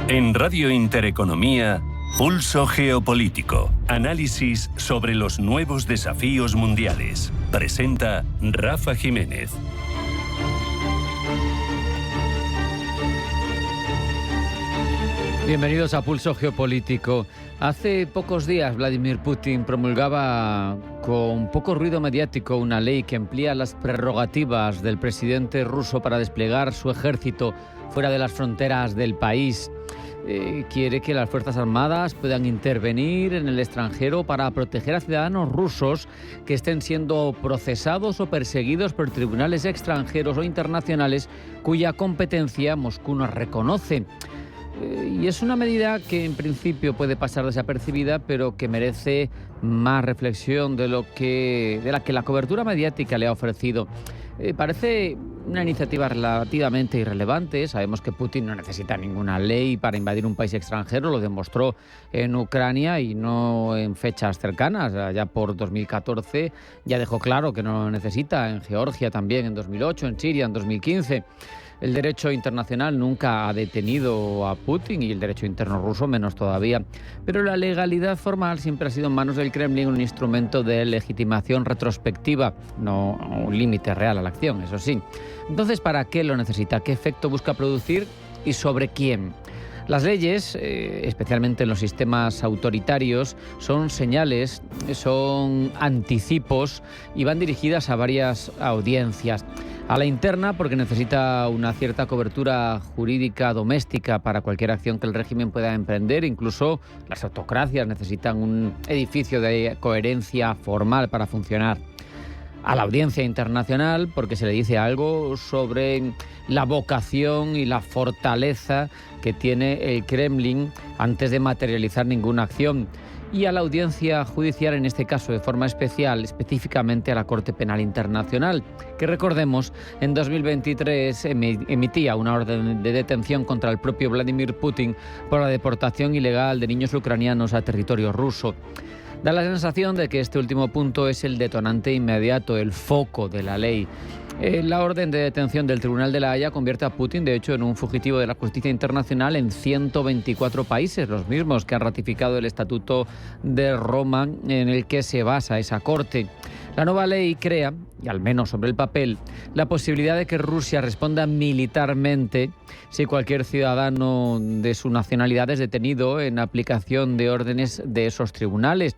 En Radio Intereconomía, Pulso Geopolítico. Análisis sobre los nuevos desafíos mundiales. Presenta Rafa Jiménez. Bienvenidos a Pulso Geopolítico. Hace pocos días Vladimir Putin promulgaba con poco ruido mediático una ley que amplía las prerrogativas del presidente ruso para desplegar su ejército fuera de las fronteras del país. Quiere que las Fuerzas Armadas puedan intervenir en el extranjero para proteger a ciudadanos rusos que estén siendo procesados o perseguidos por tribunales extranjeros o internacionales cuya competencia Moscú no reconoce. Y es una medida que en principio puede pasar desapercibida, pero que merece más reflexión de la que la cobertura mediática le ha ofrecido. Parece una iniciativa relativamente irrelevante. Sabemos que Putin no necesita ninguna ley para invadir un país extranjero, lo demostró en Ucrania y no en fechas cercanas. Ya por 2014 ya dejó claro que no lo necesita, en Georgia también en 2008, en Siria en 2015. El derecho internacional nunca ha detenido a Putin y el derecho interno ruso menos todavía. Pero la legalidad formal siempre ha sido en manos del Kremlin un instrumento de legitimación retrospectiva, no un límite real a la acción, eso sí. Entonces, ¿para qué lo necesita? ¿Qué efecto busca producir y sobre quién? Las leyes, especialmente en los sistemas autoritarios, son señales, son anticipos y van dirigidas a varias audiencias. A la interna, porque necesita una cierta cobertura jurídica doméstica para cualquier acción que el régimen pueda emprender. Incluso las autocracias necesitan un edificio de coherencia formal para funcionar. A la audiencia internacional, porque se le dice algo sobre la vocación y la fortaleza que tiene el Kremlin antes de materializar ninguna acción. Y a la audiencia judicial, en este caso de forma especial, específicamente a la Corte Penal Internacional, que recordemos, en 2023 emitía una orden de detención contra el propio Vladimir Putin por la deportación ilegal de niños ucranianos a territorio ruso. Da la sensación de que este último punto es el detonante inmediato, el foco de la ley. La orden de detención del Tribunal de la Haya convierte a Putin, de hecho, en un fugitivo de la justicia internacional en 124 países, los mismos que han ratificado el Estatuto de Roma en el que se basa esa corte. La nueva ley crea, y al menos sobre el papel, la posibilidad de que Rusia responda militarmente si cualquier ciudadano de su nacionalidad es detenido en aplicación de órdenes de esos tribunales.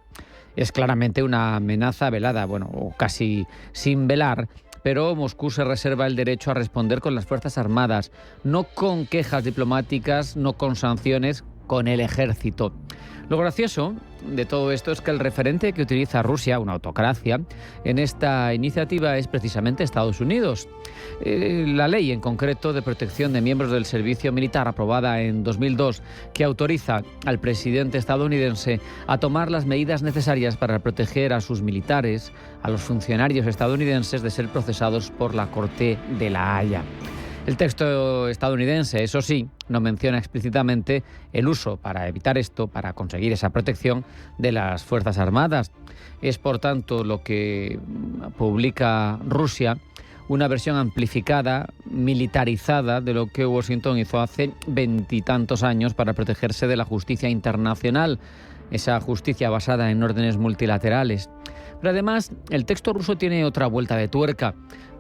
Es claramente una amenaza velada, o casi sin velar, pero Moscú se reserva el derecho a responder con las Fuerzas Armadas, no con quejas diplomáticas, no con sanciones, con el ejército. Lo gracioso de todo esto es que el referente que utiliza Rusia, una autocracia, en esta iniciativa es precisamente Estados Unidos. La ley en concreto de protección de miembros del servicio militar, aprobada en 2002, que autoriza al presidente estadounidense a tomar las medidas necesarias para proteger a sus militares, a los funcionarios estadounidenses de ser procesados por la Corte de la Haya. El texto estadounidense, eso sí, no menciona explícitamente el uso, para evitar esto, para conseguir esa protección, de las Fuerzas Armadas. Es, por tanto, lo que publica Rusia, una versión amplificada, militarizada de lo que Washington hizo hace 20 y tantos años para protegerse de la justicia internacional, esa justicia basada en órdenes multilaterales. Pero además, el texto ruso tiene otra vuelta de tuerca,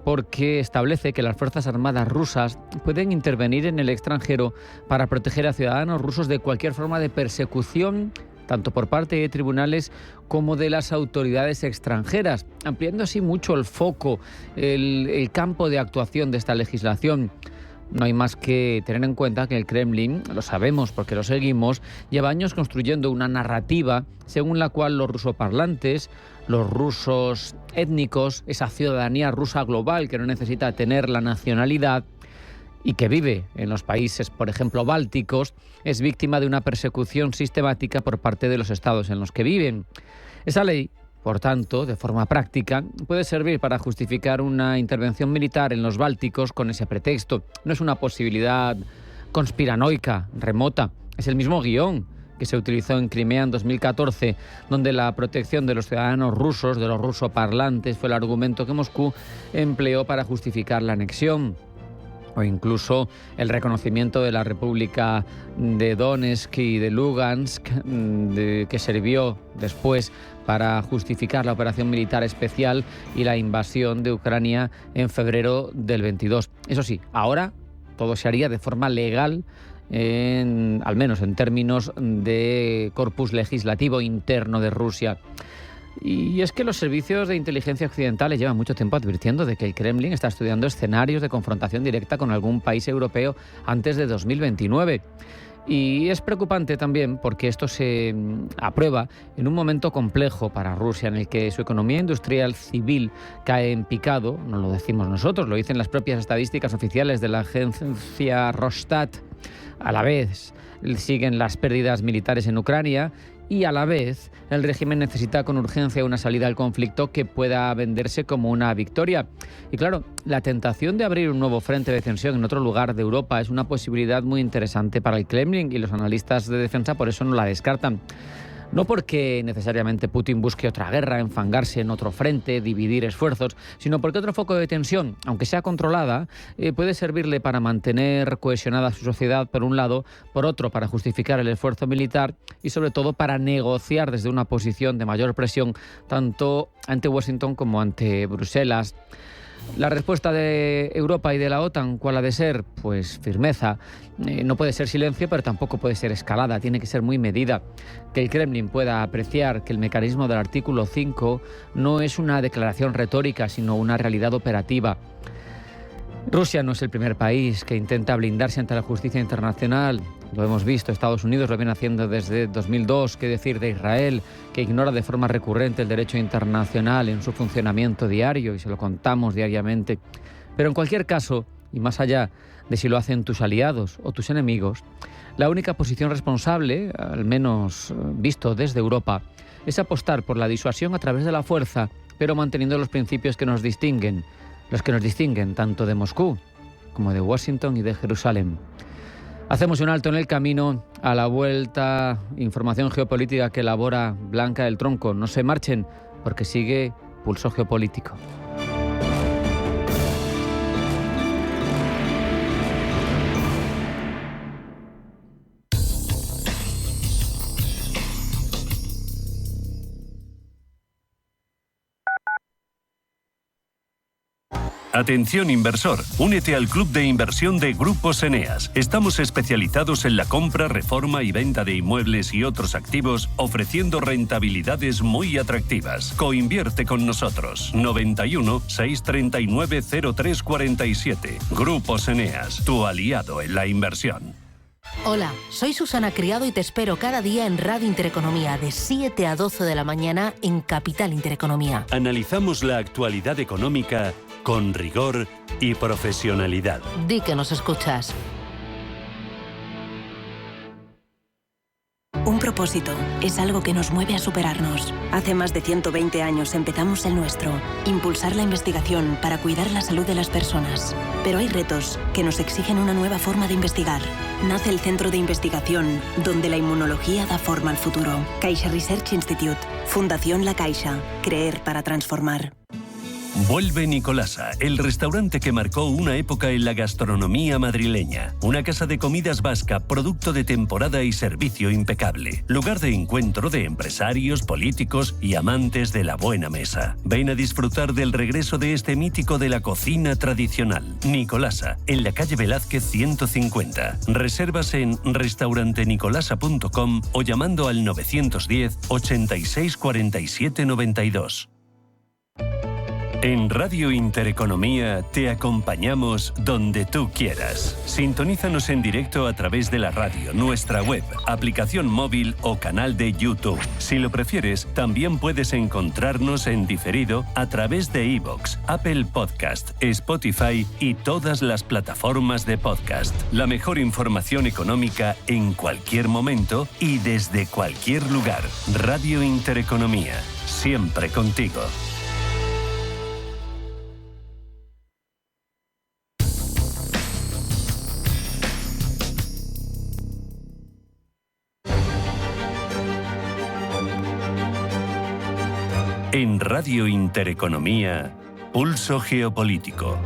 porque establece que las Fuerzas Armadas rusas pueden intervenir en el extranjero para proteger a ciudadanos rusos de cualquier forma de persecución, tanto por parte de tribunales como de las autoridades extranjeras, ampliando así mucho el foco, el campo de actuación de esta legislación. No hay más que tener en cuenta que el Kremlin, lo sabemos porque lo seguimos, lleva años construyendo una narrativa según la cual los rusoparlantes, los rusos étnicos, esa ciudadanía rusa global que no necesita tener la nacionalidad y que vive en los países, por ejemplo, bálticos, es víctima de una persecución sistemática por parte de los estados en los que viven. Esa ley, por tanto, de forma práctica, puede servir para justificar una intervención militar en los bálticos con ese pretexto. No es una posibilidad conspiranoica, remota, es el mismo guión que se utilizó en Crimea en 2014, donde la protección de los ciudadanos rusos, de los rusoparlantes, fue el argumento que Moscú empleó para justificar la anexión. o incluso el reconocimiento de la República de Donetsk y de Lugansk, que sirvió después para justificar la operación militar especial y la invasión de Ucrania en febrero del 22. Eso sí, ahora todo se haría de forma legal, al menos en términos de corpus legislativo interno de Rusia. Y es que los servicios de inteligencia occidentales llevan mucho tiempo advirtiendo de que el Kremlin está estudiando escenarios de confrontación directa con algún país europeo antes de 2029. Y es preocupante también porque esto se aprueba en un momento complejo para Rusia, en el que su economía industrial civil cae en picado. No lo decimos nosotros, lo dicen las propias estadísticas oficiales de la agencia Rosstat. A la vez siguen las pérdidas militares en Ucrania y a la vez el régimen necesita con urgencia una salida al conflicto que pueda venderse como una victoria. Y claro, la tentación de abrir un nuevo frente de tensión en otro lugar de Europa es una posibilidad muy interesante para el Kremlin y los analistas de defensa por eso no la descartan. No porque necesariamente Putin busque otra guerra, enfangarse en otro frente, dividir esfuerzos, sino porque otro foco de tensión, aunque sea controlada, puede servirle para mantener cohesionada su sociedad por un lado, por otro para justificar el esfuerzo militar y sobre todo para negociar desde una posición de mayor presión tanto ante Washington como ante Bruselas. La respuesta de Europa y de la OTAN, ¿cuál ha de ser? Pues firmeza. No puede ser silencio, pero tampoco puede ser escalada, tiene que ser muy medida. Que el Kremlin pueda apreciar que el mecanismo del artículo 5 no es una declaración retórica, sino una realidad operativa. Rusia no es el primer país que intenta blindarse ante la justicia internacional. Lo hemos visto, Estados Unidos lo viene haciendo desde 2002, qué decir de Israel, que ignora de forma recurrente el derecho internacional en su funcionamiento diario y se lo contamos diariamente. Pero en cualquier caso, y más allá de si lo hacen tus aliados o tus enemigos, la única posición responsable, al menos visto desde Europa, es apostar por la disuasión a través de la fuerza, pero manteniendo los principios que nos distinguen, los que nos distinguen tanto de Moscú como de Washington y de Jerusalén. Hacemos un alto en el camino. A la vuelta, información geopolítica que elabora Blanca del Tronco. No se marchen porque sigue Pulso Geopolítico. Atención inversor, únete al club de inversión de Grupos Eneas. Estamos especializados en la compra, reforma y venta de inmuebles y otros activos, ofreciendo rentabilidades muy atractivas. Coinvierte con nosotros. 91 639 0347. Grupos Eneas, tu aliado en la inversión. Hola, soy Susana Criado y te espero cada día en Radio Intereconomía de 7 a 12 de la mañana en Capital Intereconomía. Analizamos la actualidad económica con rigor y profesionalidad. Di que nos escuchas. Un propósito es algo que nos mueve a superarnos. Hace más de 120 años empezamos el nuestro, impulsar la investigación para cuidar la salud de las personas. Pero hay retos que nos exigen una nueva forma de investigar. Nace el Centro de Investigación, donde la inmunología da forma al futuro. Caixa Research Institute, Fundación La Caixa, creer para transformar. Vuelve Nicolasa, el restaurante que marcó una época en la gastronomía madrileña. Una casa de comidas vasca, producto de temporada y servicio impecable. Lugar de encuentro de empresarios, políticos y amantes de la buena mesa. Ven a disfrutar del regreso de este mítico de la cocina tradicional. Nicolasa, en la calle Velázquez 150. Reservas en restaurantenicolasa.com o llamando al 910 86 47 92. En Radio Intereconomía te acompañamos donde tú quieras. Sintonízanos en directo a través de la radio, nuestra web, aplicación móvil o canal de YouTube. Si lo prefieres, también puedes encontrarnos en diferido a través de iVoox, Apple Podcast, Spotify y todas las plataformas de podcast. La mejor información económica en cualquier momento y desde cualquier lugar. Radio Intereconomía, siempre contigo. En Radio Intereconomía, Pulso Geopolítico.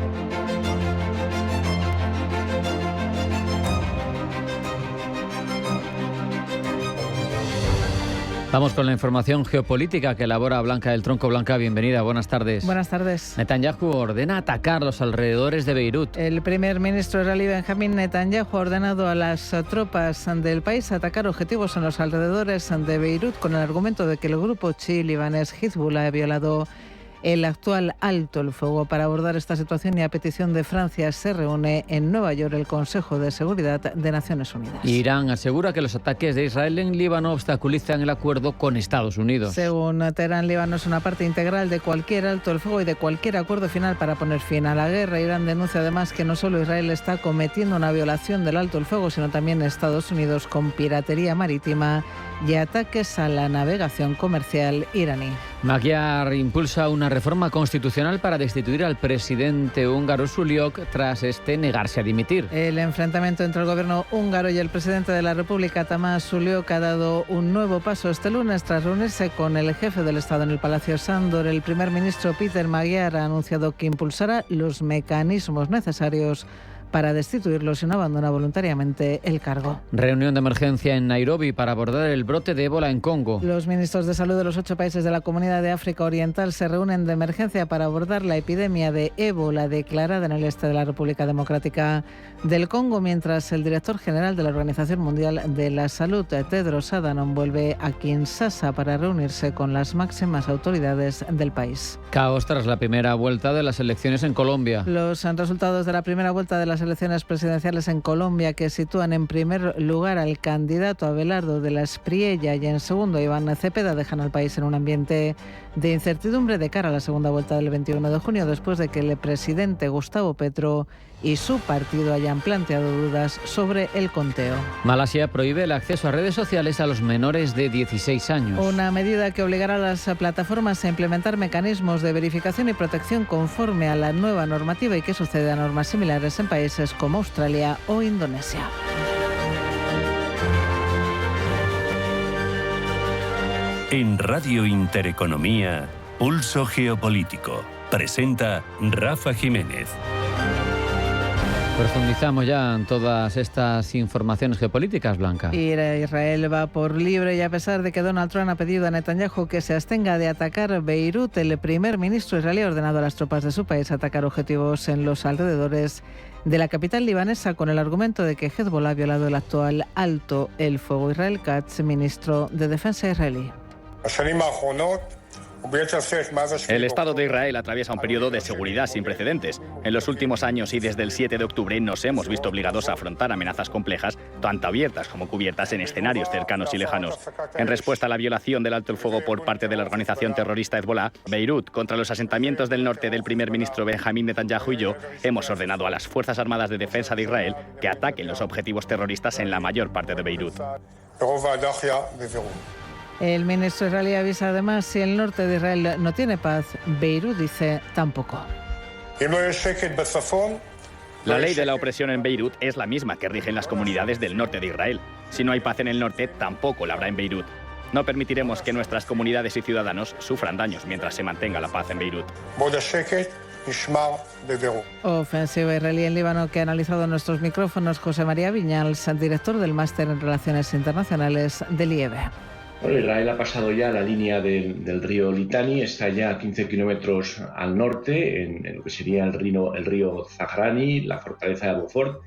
Vamos con la información geopolítica que elabora Blanca del Tronco. Blanca, bienvenida, buenas tardes. Buenas tardes. Netanyahu ordena atacar los alrededores de Beirut. El primer ministro israelí Benjamín Netanyahu ha ordenado a las tropas del país atacar objetivos en los alrededores de Beirut con el argumento de que el grupo chií libanés Hezbollah ha violado el actual alto el fuego. Para abordar esta situación y a petición de Francia se reúne en Nueva York el Consejo de Seguridad de Naciones Unidas. Irán asegura que los ataques de Israel en Líbano obstaculizan el acuerdo con Estados Unidos. Según Teherán, Líbano es una parte integral de cualquier alto el fuego y de cualquier acuerdo final para poner fin a la guerra. Irán denuncia además que no solo Israel está cometiendo una violación del alto el fuego, sino también Estados Unidos con piratería marítima y ataques a la navegación comercial iraní. Magyar impulsa una reforma constitucional para destituir al presidente húngaro Suliok tras negarse a dimitir. El enfrentamiento entre el gobierno húngaro y el presidente de la República, Tamás Suliok, ha dado un nuevo paso este lunes tras reunirse con el jefe del Estado en el Palacio Sándor. El primer ministro Péter Magyar ha anunciado que impulsará los mecanismos necesarios para destituirlo si no abandona voluntariamente el cargo. Reunión de emergencia en Nairobi para abordar el brote de ébola en Congo. Los ministros de salud de los 8 países de la Comunidad de África Oriental se reúnen de emergencia para abordar la epidemia de ébola declarada en el este de la República Democrática del Congo, mientras el director general de la Organización Mundial de la Salud, Tedros Adhanom, vuelve a Kinshasa para reunirse con las máximas autoridades del país. Caos tras la primera vuelta de las elecciones en Colombia. Los resultados de la primera vuelta de las elecciones presidenciales en Colombia, que sitúan en primer lugar al candidato Abelardo de la Espriella y en segundo a Iván Cepeda, dejan al país en un ambiente de incertidumbre de cara a la segunda vuelta del 21 de junio, después de que el presidente Gustavo Petro y su partido hayan planteado dudas sobre el conteo. Malasia prohíbe el acceso a redes sociales a los menores de 16 años. Una medida que obligará a las plataformas a implementar mecanismos de verificación y protección conforme a la nueva normativa y que sucede a normas similares en países como Australia o Indonesia. En Radio Intereconomía, Pulso Geopolítico. Presenta Rafa Jiménez. Profundizamos ya en todas estas informaciones geopolíticas, Blanca. Israel va por libre y a pesar de que Donald Trump ha pedido a Netanyahu que se abstenga de atacar Beirut, el primer ministro israelí ha ordenado a las tropas de su país atacar objetivos en los alrededores de la capital libanesa con el argumento de que Hezbollah ha violado el actual alto el fuego. Israel Katz, ministro de Defensa israelí. El Estado de Israel atraviesa un periodo de seguridad sin precedentes. En los últimos años y desde el 7 de octubre nos hemos visto obligados a afrontar amenazas complejas, tanto abiertas como cubiertas en escenarios cercanos y lejanos. En respuesta a la violación del alto el fuego por parte de la organización terrorista Hezbollah, Beirut, contra los asentamientos del norte del primer ministro Benjamín Netanyahu y yo, hemos ordenado a las Fuerzas Armadas de Defensa de Israel que ataquen los objetivos terroristas en la mayor parte de Beirut. El ministro israelí avisa además, si el norte de Israel no tiene paz, Beirut dice tampoco. La ley de la opresión en Beirut es la misma que rige en las comunidades del norte de Israel. Si no hay paz en el norte, tampoco la habrá en Beirut. No permitiremos que nuestras comunidades y ciudadanos sufran daños mientras se mantenga la paz en Beirut. Ofensiva israelí en Líbano que ha analizado en nuestros micrófonos José María Viñals, director del Máster en Relaciones Internacionales del IEB. Bueno, Israel ha pasado ya la línea del río Litani, está ya a 15 kilómetros al norte, en lo que sería el río Zahrani, la fortaleza de Abu Fort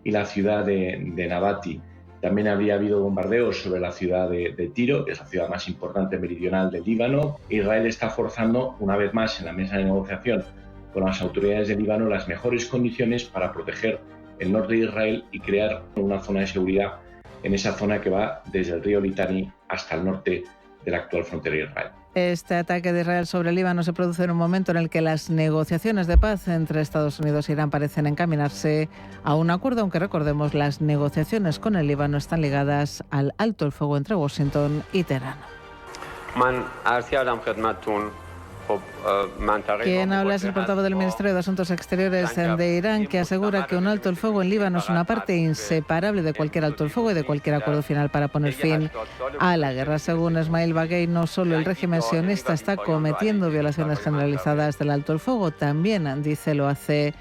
y la ciudad de Nabati. También había habido bombardeos sobre la ciudad de Tiro, que es la ciudad más importante meridional del Líbano. Israel está forzando, una vez más, en la mesa de negociación con las autoridades de Líbano, las mejores condiciones para proteger el norte de Israel y crear una zona de seguridad en esa zona que va desde el río Litani hasta el norte de la actual frontera de Israel. Este ataque de Israel sobre el Líbano se produce en un momento en el que las negociaciones de paz entre Estados Unidos e Irán parecen encaminarse a un acuerdo, aunque recordemos, las negociaciones con el Líbano están ligadas al alto el fuego entre Washington y Teherán. Quien habla es el portavoz del Ministerio de Asuntos Exteriores de Irán, que asegura que un alto el fuego en Líbano es una parte inseparable de cualquier alto el fuego y de cualquier acuerdo final para poner fin a la guerra. Según Ismail Baghei, no solo el régimen sionista está cometiendo violaciones generalizadas del alto el fuego, también, dice, lo hace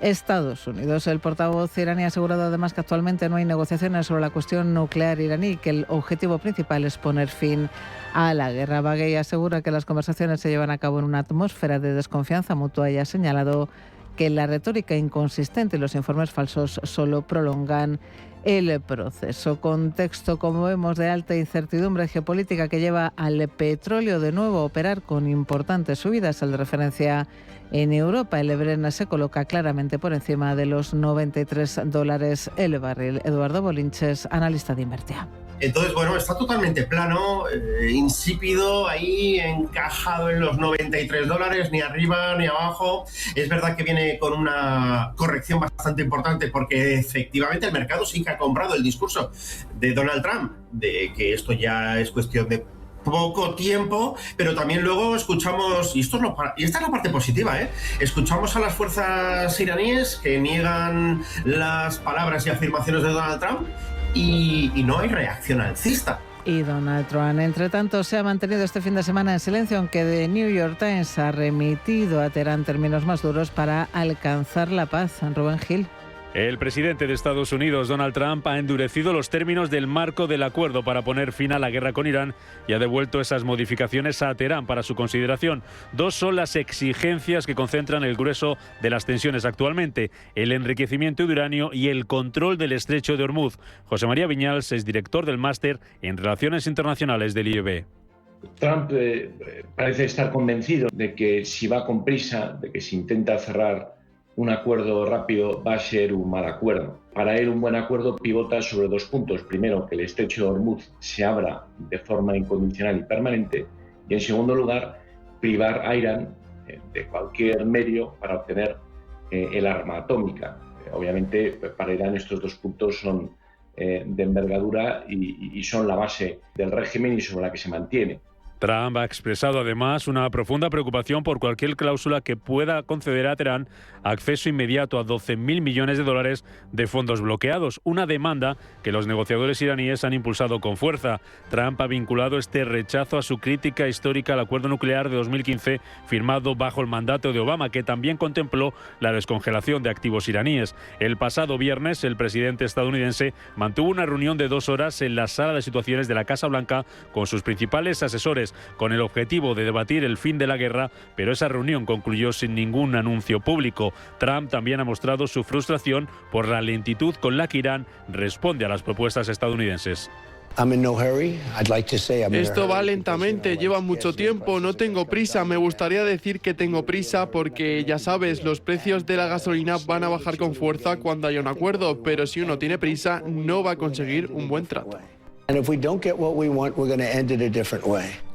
Estados Unidos. El portavoz iraní ha asegurado además que actualmente no hay negociaciones sobre la cuestión nuclear iraní y que el objetivo principal es poner fin a la guerra. Baghei asegura que las conversaciones se llevan a cabo en una atmósfera de desconfianza mutua y ha señalado que la retórica inconsistente y los informes falsos solo prolongan el proceso. Contexto, como vemos, de alta incertidumbre geopolítica que lleva al petróleo de nuevo a operar con importantes subidas. El de referencia en Europa, el Brent se coloca claramente por encima de los $93 el barril. Eduardo Bolinches, analista de Invertia. Entonces, bueno, está totalmente plano, insípido, ahí encajado en los $93, ni arriba ni abajo. Es verdad que viene con una corrección bastante importante porque efectivamente el mercado sí que ha comprado el discurso de Donald Trump de que esto ya es cuestión de poco tiempo, pero también luego escuchamos, y esta es la parte positiva, escuchamos a las fuerzas iraníes que niegan las palabras y afirmaciones de Donald Trump y no hay reacción alcista. Y Donald Trump, entre tanto, se ha mantenido este fin de semana en silencio, aunque The New York Times ha remitido a Teherán términos más duros para alcanzar la paz. Rubén Gil. El presidente de Estados Unidos, Donald Trump, ha endurecido los términos del marco del acuerdo para poner fin a la guerra con Irán y ha devuelto esas modificaciones a Teherán para su consideración. Dos son las exigencias que concentran el grueso de las tensiones actualmente: el enriquecimiento de uranio y el control del estrecho de Hormuz. José María Viñals es director del máster en Relaciones Internacionales del IEB. Trump parece estar convencido de que si va con prisa, de que si intenta cerrar un acuerdo rápido va a ser un mal acuerdo. Para él, un buen acuerdo pivota sobre dos puntos. Primero, que el estrecho de Hormuz se abra de forma incondicional y permanente. Y en segundo lugar, privar a Irán de cualquier medio para obtener el arma atómica. Obviamente, para Irán estos dos puntos son de envergadura y son la base del régimen y sobre la que se mantiene. Trump ha expresado además una profunda preocupación por cualquier cláusula que pueda conceder a Teherán acceso inmediato a $12.000 millones de fondos bloqueados, una demanda que los negociadores iraníes han impulsado con fuerza. Trump ha vinculado este rechazo a su crítica histórica al acuerdo nuclear de 2015 firmado bajo el mandato de Obama, que también contempló la descongelación de activos iraníes. El pasado viernes, el presidente estadounidense mantuvo una reunión de 2 horas en la sala de situaciones de la Casa Blanca con sus principales asesores, con el objetivo de debatir el fin de la guerra, pero esa reunión concluyó sin ningún anuncio público. Trump también ha mostrado su frustración por la lentitud con la que Irán responde a las propuestas estadounidenses. Esto va lentamente, lleva mucho tiempo, no tengo prisa. Me gustaría decir que tengo prisa porque, ya sabes, los precios de la gasolina van a bajar con fuerza cuando haya un acuerdo, pero si uno tiene prisa, no va a conseguir un buen trato.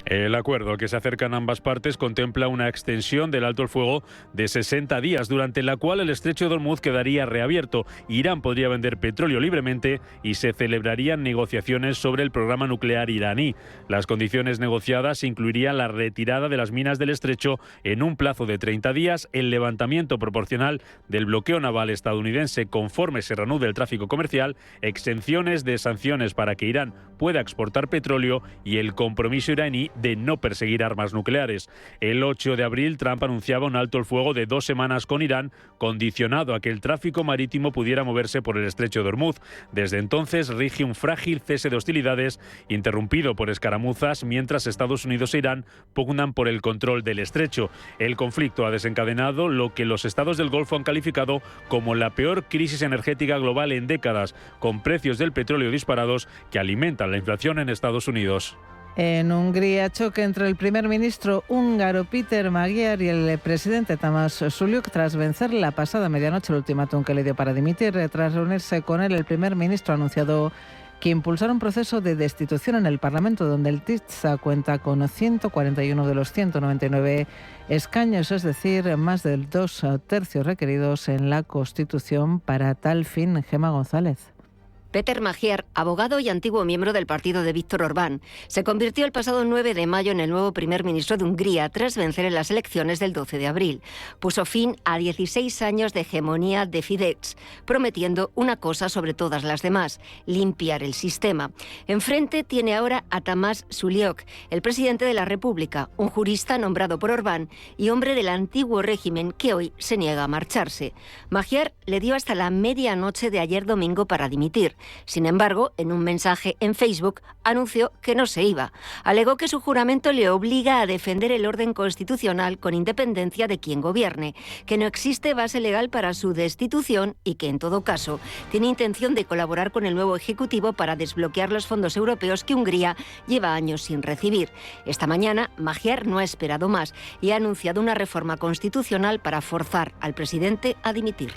El acuerdo que se acercan ambas partes contempla una extensión del alto el fuego de 60 días, durante la cual el estrecho de Hormuz quedaría reabierto. Irán podría vender petróleo libremente y se celebrarían negociaciones sobre el programa nuclear iraní. Las condiciones negociadas incluirían la retirada de las minas del estrecho en un plazo de 30 días, el levantamiento proporcional del bloqueo naval estadounidense conforme se reanude el tráfico comercial, exenciones de sanciones para que Irán pueda exportar petróleo y el compromiso iraní de no perseguir armas nucleares. El 8 de abril, Trump anunciaba un alto el fuego de 2 semanas con Irán, condicionado a que el tráfico marítimo pudiera moverse por el estrecho de Hormuz. Desde entonces rige un frágil cese de hostilidades, interrumpido por escaramuzas, mientras Estados Unidos e Irán pugnan por el control del estrecho. El conflicto ha desencadenado lo que los estados del Golfo han calificado como la peor crisis energética global en décadas, con precios del petróleo disparados que alimentan la inflación en Estados Unidos. En Hungría, choque entre el primer ministro húngaro Péter Magyar y el presidente Tamás Suljuk tras vencer la pasada medianoche el ultimátum que le dio para dimitir. Tras reunirse con él, el primer ministro ha anunciado que impulsará un proceso de destitución en el Parlamento, donde el TISA cuenta con 141 de los 199 escaños, es decir, más de 2 tercios requeridos en la Constitución para tal fin. Gemma González. Peter Magyar, abogado y antiguo miembro del partido de Viktor Orbán, se convirtió el pasado 9 de mayo en el nuevo primer ministro de Hungría tras vencer en las elecciones del 12 de abril. Puso fin a 16 años de hegemonía de Fidesz, prometiendo una cosa sobre todas las demás: limpiar el sistema. Enfrente tiene ahora a Tamás Suliok, el presidente de la República, un jurista nombrado por Orbán y hombre del antiguo régimen que hoy se niega a marcharse. Magyar le dio hasta la medianoche de ayer domingo para dimitir. Sin embargo, en un mensaje en Facebook anunció que no se iba. Alegó que su juramento le obliga a defender el orden constitucional con independencia de quien gobierne, que no existe base legal para su destitución y que, en todo caso, tiene intención de colaborar con el nuevo Ejecutivo para desbloquear los fondos europeos que Hungría lleva años sin recibir. Esta mañana, Magyar no ha esperado más y ha anunciado una reforma constitucional para forzar al presidente a dimitir.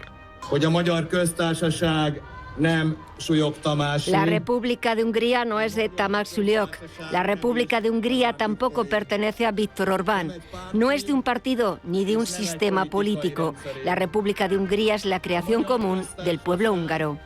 La República de Hungría no es de Tamás Suliok. La República de Hungría tampoco pertenece a Viktor Orbán. No es de un partido ni de un sistema político. La República de Hungría es la creación común del pueblo húngaro.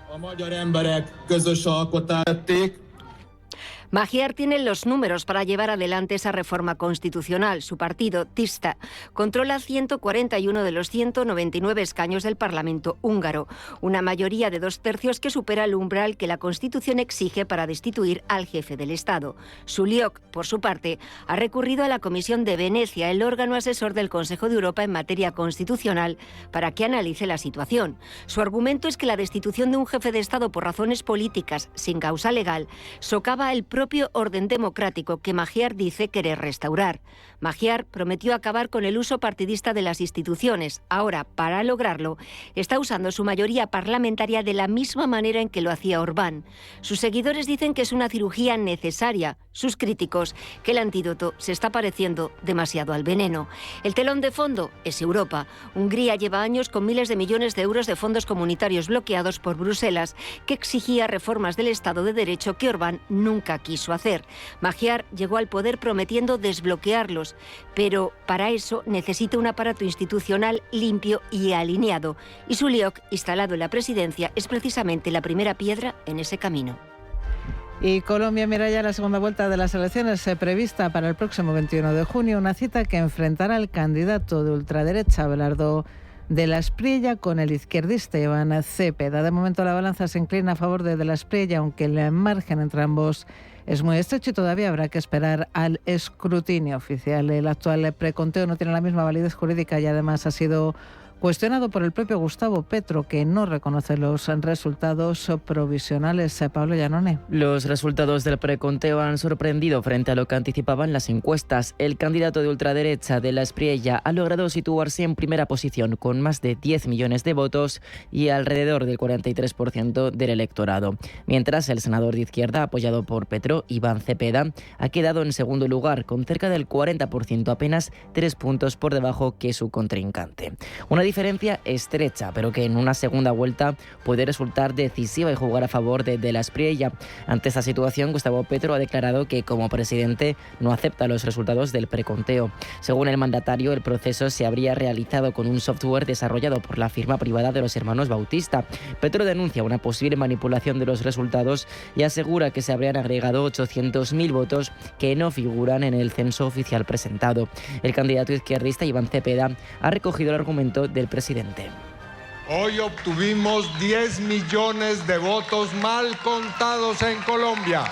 Magyar tiene los números para llevar adelante esa reforma constitucional. Su partido, Tista, controla 141 de los 199 escaños del Parlamento húngaro, una mayoría de 2/3 que supera el umbral que la Constitución exige para destituir al jefe del Estado. Suliok, por su parte, ha recurrido a la Comisión de Venecia, el órgano asesor del Consejo de Europa en materia constitucional, para que analice la situación. Su argumento es que la destitución de un jefe de Estado por razones políticas, sin causa legal, socava el propio orden democrático que Magyar dice querer restaurar. Magyar prometió acabar con el uso partidista de las instituciones. Ahora, para lograrlo, está usando su mayoría parlamentaria de la misma manera en que lo hacía Orbán. Sus seguidores dicen que es una cirugía necesaria. Sus críticos, que el antídoto se está pareciendo demasiado al veneno. El telón de fondo es Europa. Hungría lleva años con miles de millones de euros de fondos comunitarios bloqueados por Bruselas, que exigía reformas del Estado de Derecho que Orbán nunca quiso hacer. Magyar llegó al poder prometiendo desbloquearlos, pero para eso necesita un aparato institucional limpio y alineado. Y Suliok, instalado en la presidencia, es precisamente la primera piedra en ese camino. Y Colombia mira ya la segunda vuelta de las elecciones prevista para el próximo 21 de junio, una cita que enfrentará al candidato de ultraderecha, Abelardo de la Espriella, con el izquierdista Iván Cepeda. De momento la balanza se inclina a favor de la Espriella, aunque el margen entre ambos es muy estrecho y todavía habrá que esperar al escrutinio oficial. El actual preconteo no tiene la misma validez jurídica y además ha sido cuestionado por el propio Gustavo Petro, que no reconoce los resultados provisionales. Pablo Llanone. Los resultados del preconteo han sorprendido frente a lo que anticipaban las encuestas. El candidato de ultraderecha de la Espriella ha logrado situarse en primera posición con más de 10 millones de votos y alrededor del 43% del electorado. Mientras el senador de izquierda, apoyado por Petro, Iván Cepeda, ha quedado en segundo lugar con cerca del 40%, apenas 3 puntos por debajo que su contrincante. Una diferencia estrecha, pero que en una segunda vuelta puede resultar decisiva y jugar a favor de la Espriella. Ante esta situación, Gustavo Petro ha declarado que como presidente no acepta los resultados del preconteo. Según el mandatario, el proceso se habría realizado con un software desarrollado por la firma privada de los hermanos Bautista. Petro denuncia una posible manipulación de los resultados y asegura que se habrían agregado 800.000 votos que no figuran en el censo oficial presentado. El candidato izquierdista Iván Cepeda ha recogido el argumento del presidente. Hoy obtuvimos 10 millones de votos mal contados en Colombia.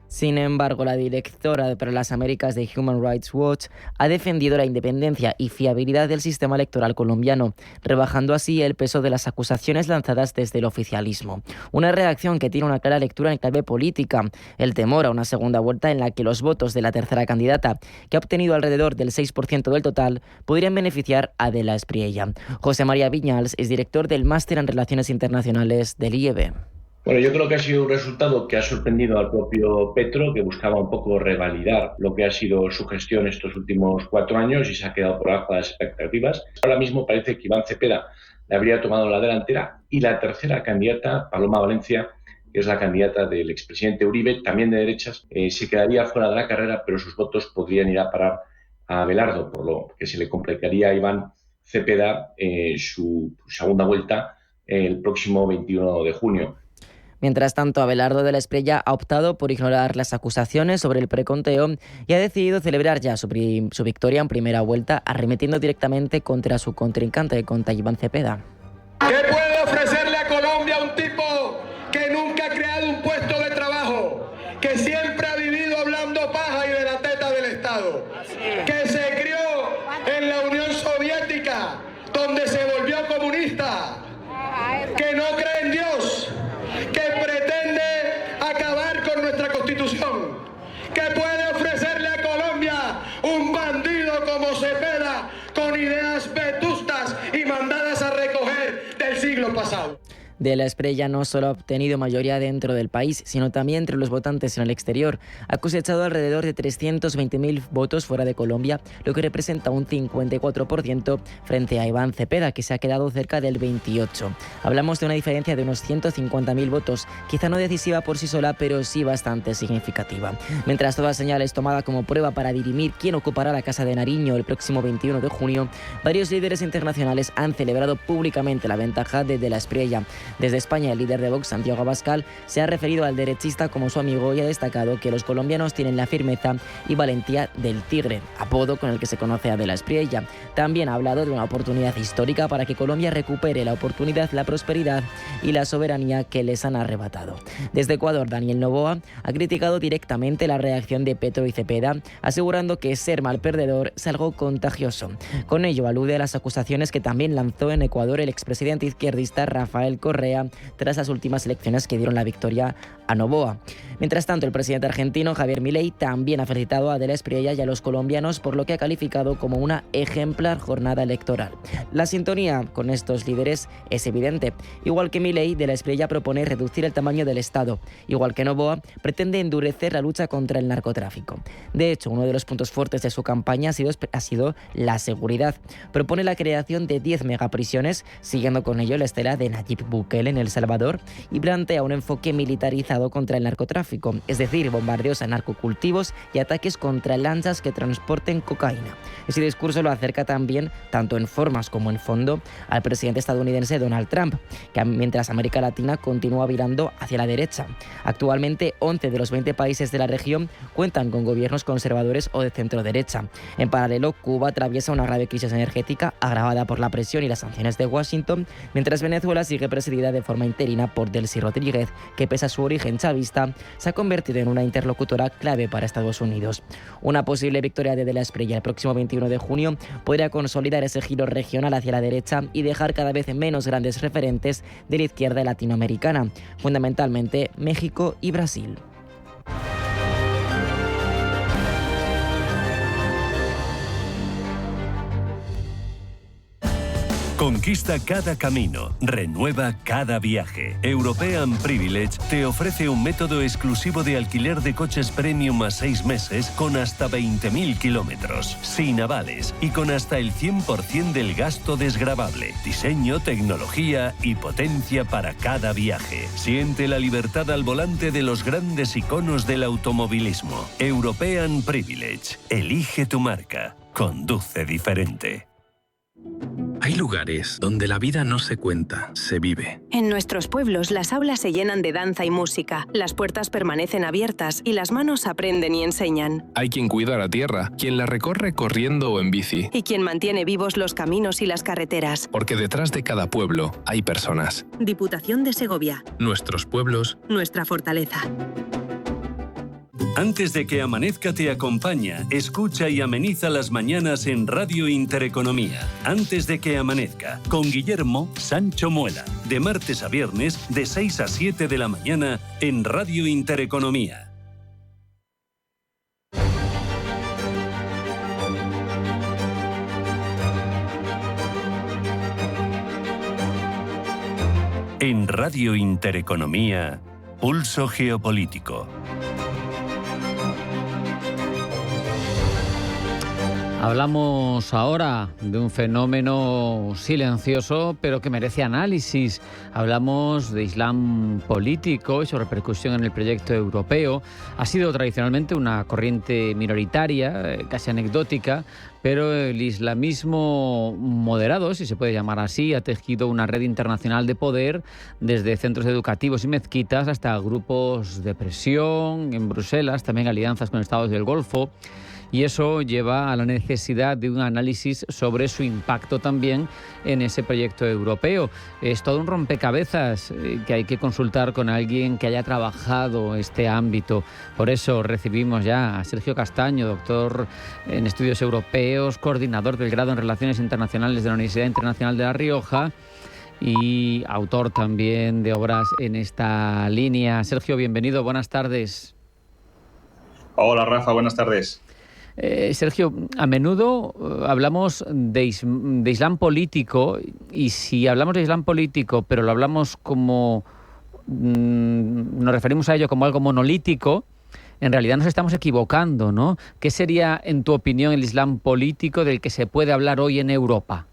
Sin embargo, la directora para las Américas de Human Rights Watch ha defendido la independencia y fiabilidad del sistema electoral colombiano, rebajando así el peso de las acusaciones lanzadas desde el oficialismo. Una reacción que tiene una clara lectura en clave política, el temor a una segunda vuelta en la que los votos de la tercera candidata, que ha obtenido alrededor del 6% del total, podrían beneficiar a de la Espriella. José María Viñals es director del Máster en Relaciones Internacionales del IEB. Bueno, yo creo que ha sido un resultado que ha sorprendido al propio Petro, que buscaba un poco revalidar lo que ha sido su gestión estos últimos 4 años y se ha quedado por abajo de las expectativas. Ahora mismo parece que Iván Cepeda le habría tomado la delantera y la tercera candidata, Paloma Valencia, que es la candidata del expresidente Uribe, también de derechas, se quedaría fuera de la carrera, pero sus votos podrían ir a parar a Abelardo, por lo que se le complicaría a Iván Cepeda su segunda vuelta el próximo 21 de junio. Mientras tanto, Abelardo de la Espriella ha optado por ignorar las acusaciones sobre el preconteo y ha decidido celebrar ya su victoria en primera vuelta, arremetiendo directamente contra su contrincante, contra Iván Cepeda. ¿Qué puede ofrecerle a Colombia un tipo que nunca ha creado un puesto de trabajo, que siempre ha vivido hablando paja y de la teta del Estado, que se crió en la Unión Soviética, donde se volvió comunista, que no cree en Dios, que pretende acabar con nuestra Constitución? ¿Qué puede ofrecerle a Colombia un bandido como Cepeda con ideas vetustas y mandadas a recoger del siglo pasado? De la Espriella no solo ha obtenido mayoría dentro del país, sino también entre los votantes en el exterior. Ha cosechado alrededor de 320.000 votos fuera de Colombia, lo que representa un 54% frente a Iván Cepeda, que se ha quedado cerca del 28%. Hablamos de una diferencia de unos 150.000 votos, quizá no decisiva por sí sola, pero sí bastante significativa. Mientras toda señal es tomada como prueba para dirimir quién ocupará la Casa de Nariño el próximo 21 de junio, varios líderes internacionales han celebrado públicamente la ventaja de la Espriella. Desde España, el líder de Vox, Santiago Abascal, se ha referido al derechista como su amigo y ha destacado que los colombianos tienen la firmeza y valentía del tigre, apodo con el que se conoce a de la Espriella. También ha hablado de una oportunidad histórica para que Colombia recupere la oportunidad, la prosperidad y la soberanía que les han arrebatado. Desde Ecuador, Daniel Noboa ha criticado directamente la reacción de Petro y Cepeda, asegurando que ser mal perdedor es algo contagioso. Con ello alude a las acusaciones que también lanzó en Ecuador el expresidente izquierdista Rafael Correa tras las últimas elecciones que dieron la victoria a Noboa. Mientras tanto, el presidente argentino Javier Milei también ha felicitado a de la Espriella y a los colombianos por lo que ha calificado como una ejemplar jornada electoral. La sintonía con estos líderes es evidente. Igual que Milei, de la Espriella propone reducir el tamaño del Estado. Igual que Noboa, pretende endurecer la lucha contra el narcotráfico. De hecho, uno de los puntos fuertes de su campaña ha sido la seguridad. Propone la creación de 10 megaprisiones, siguiendo con ello la estela de Nayib Bukele en El Salvador, y plantea un enfoque militarizado contra el narcotráfico, es decir, bombardeos a narcocultivos y ataques contra lanchas que transporten cocaína. Ese discurso lo acerca también, tanto en formas como en fondo, al presidente estadounidense Donald Trump, que mientras América Latina continúa virando hacia la derecha. Actualmente, 11 de los 20 países de la región cuentan con gobiernos conservadores o de centro derecha. En paralelo, Cuba atraviesa una grave crisis energética agravada por la presión y las sanciones de Washington, mientras Venezuela sigue presidida de forma interina por Delcy Rodríguez, que pese a su origen chavista, se ha convertido en una interlocutora clave para Estados Unidos. Una posible victoria de la Espriella el próximo 21 de junio podría consolidar ese giro regional hacia la derecha y dejar cada vez menos grandes referentes de la izquierda latinoamericana, fundamentalmente México y Brasil. Conquista cada camino, renueva cada viaje. European Privilege te ofrece un método exclusivo de alquiler de coches premium a 6 meses con hasta 20.000 kilómetros, sin avales y con hasta el 100% del gasto desgravable. Diseño, tecnología y potencia para cada viaje. Siente la libertad al volante de los grandes iconos del automovilismo. European Privilege. Elige tu marca. Conduce diferente. Hay lugares donde la vida no se cuenta, se vive. En nuestros pueblos las aulas se llenan de danza y música, las puertas permanecen abiertas y las manos aprenden y enseñan. Hay quien cuida la tierra, quien la recorre corriendo o en bici. Y quien mantiene vivos los caminos y las carreteras. Porque detrás de cada pueblo hay personas. Diputación de Segovia. Nuestros pueblos. Nuestra fortaleza. Antes de que amanezca te acompaña, escucha y ameniza las mañanas en Radio Intereconomía. Antes de que amanezca, con Guillermo Sancho Muela. De martes a viernes, de 6 a 7 de la mañana, en Radio Intereconomía. En Radio Intereconomía, Pulso Geopolítico. Hablamos ahora de un fenómeno silencioso, pero que merece análisis. Hablamos de islam político y su repercusión en el proyecto europeo. Ha sido tradicionalmente una corriente minoritaria, casi anecdótica, pero el islamismo moderado, si se puede llamar así, ha tejido una red internacional de poder desde centros educativos y mezquitas hasta grupos de presión en Bruselas, también alianzas con estados del Golfo. Y eso lleva a la necesidad de un análisis sobre su impacto también en ese proyecto europeo. Es todo un rompecabezas que hay que consultar con alguien que haya trabajado este ámbito. Por eso recibimos ya a Sergio Castaño, doctor en estudios europeos, coordinador del grado en Relaciones Internacionales de la Universidad Internacional de La Rioja y autor también de obras en esta línea. Sergio, bienvenido, buenas tardes. Hola Rafa, buenas tardes. Sergio, a menudo hablamos de islam político, y si hablamos de islam político, pero lo hablamos como nos referimos a ello como algo monolítico, en realidad nos estamos equivocando, ¿no? ¿Qué sería, en tu opinión, el islam político del que se puede hablar hoy en Europa?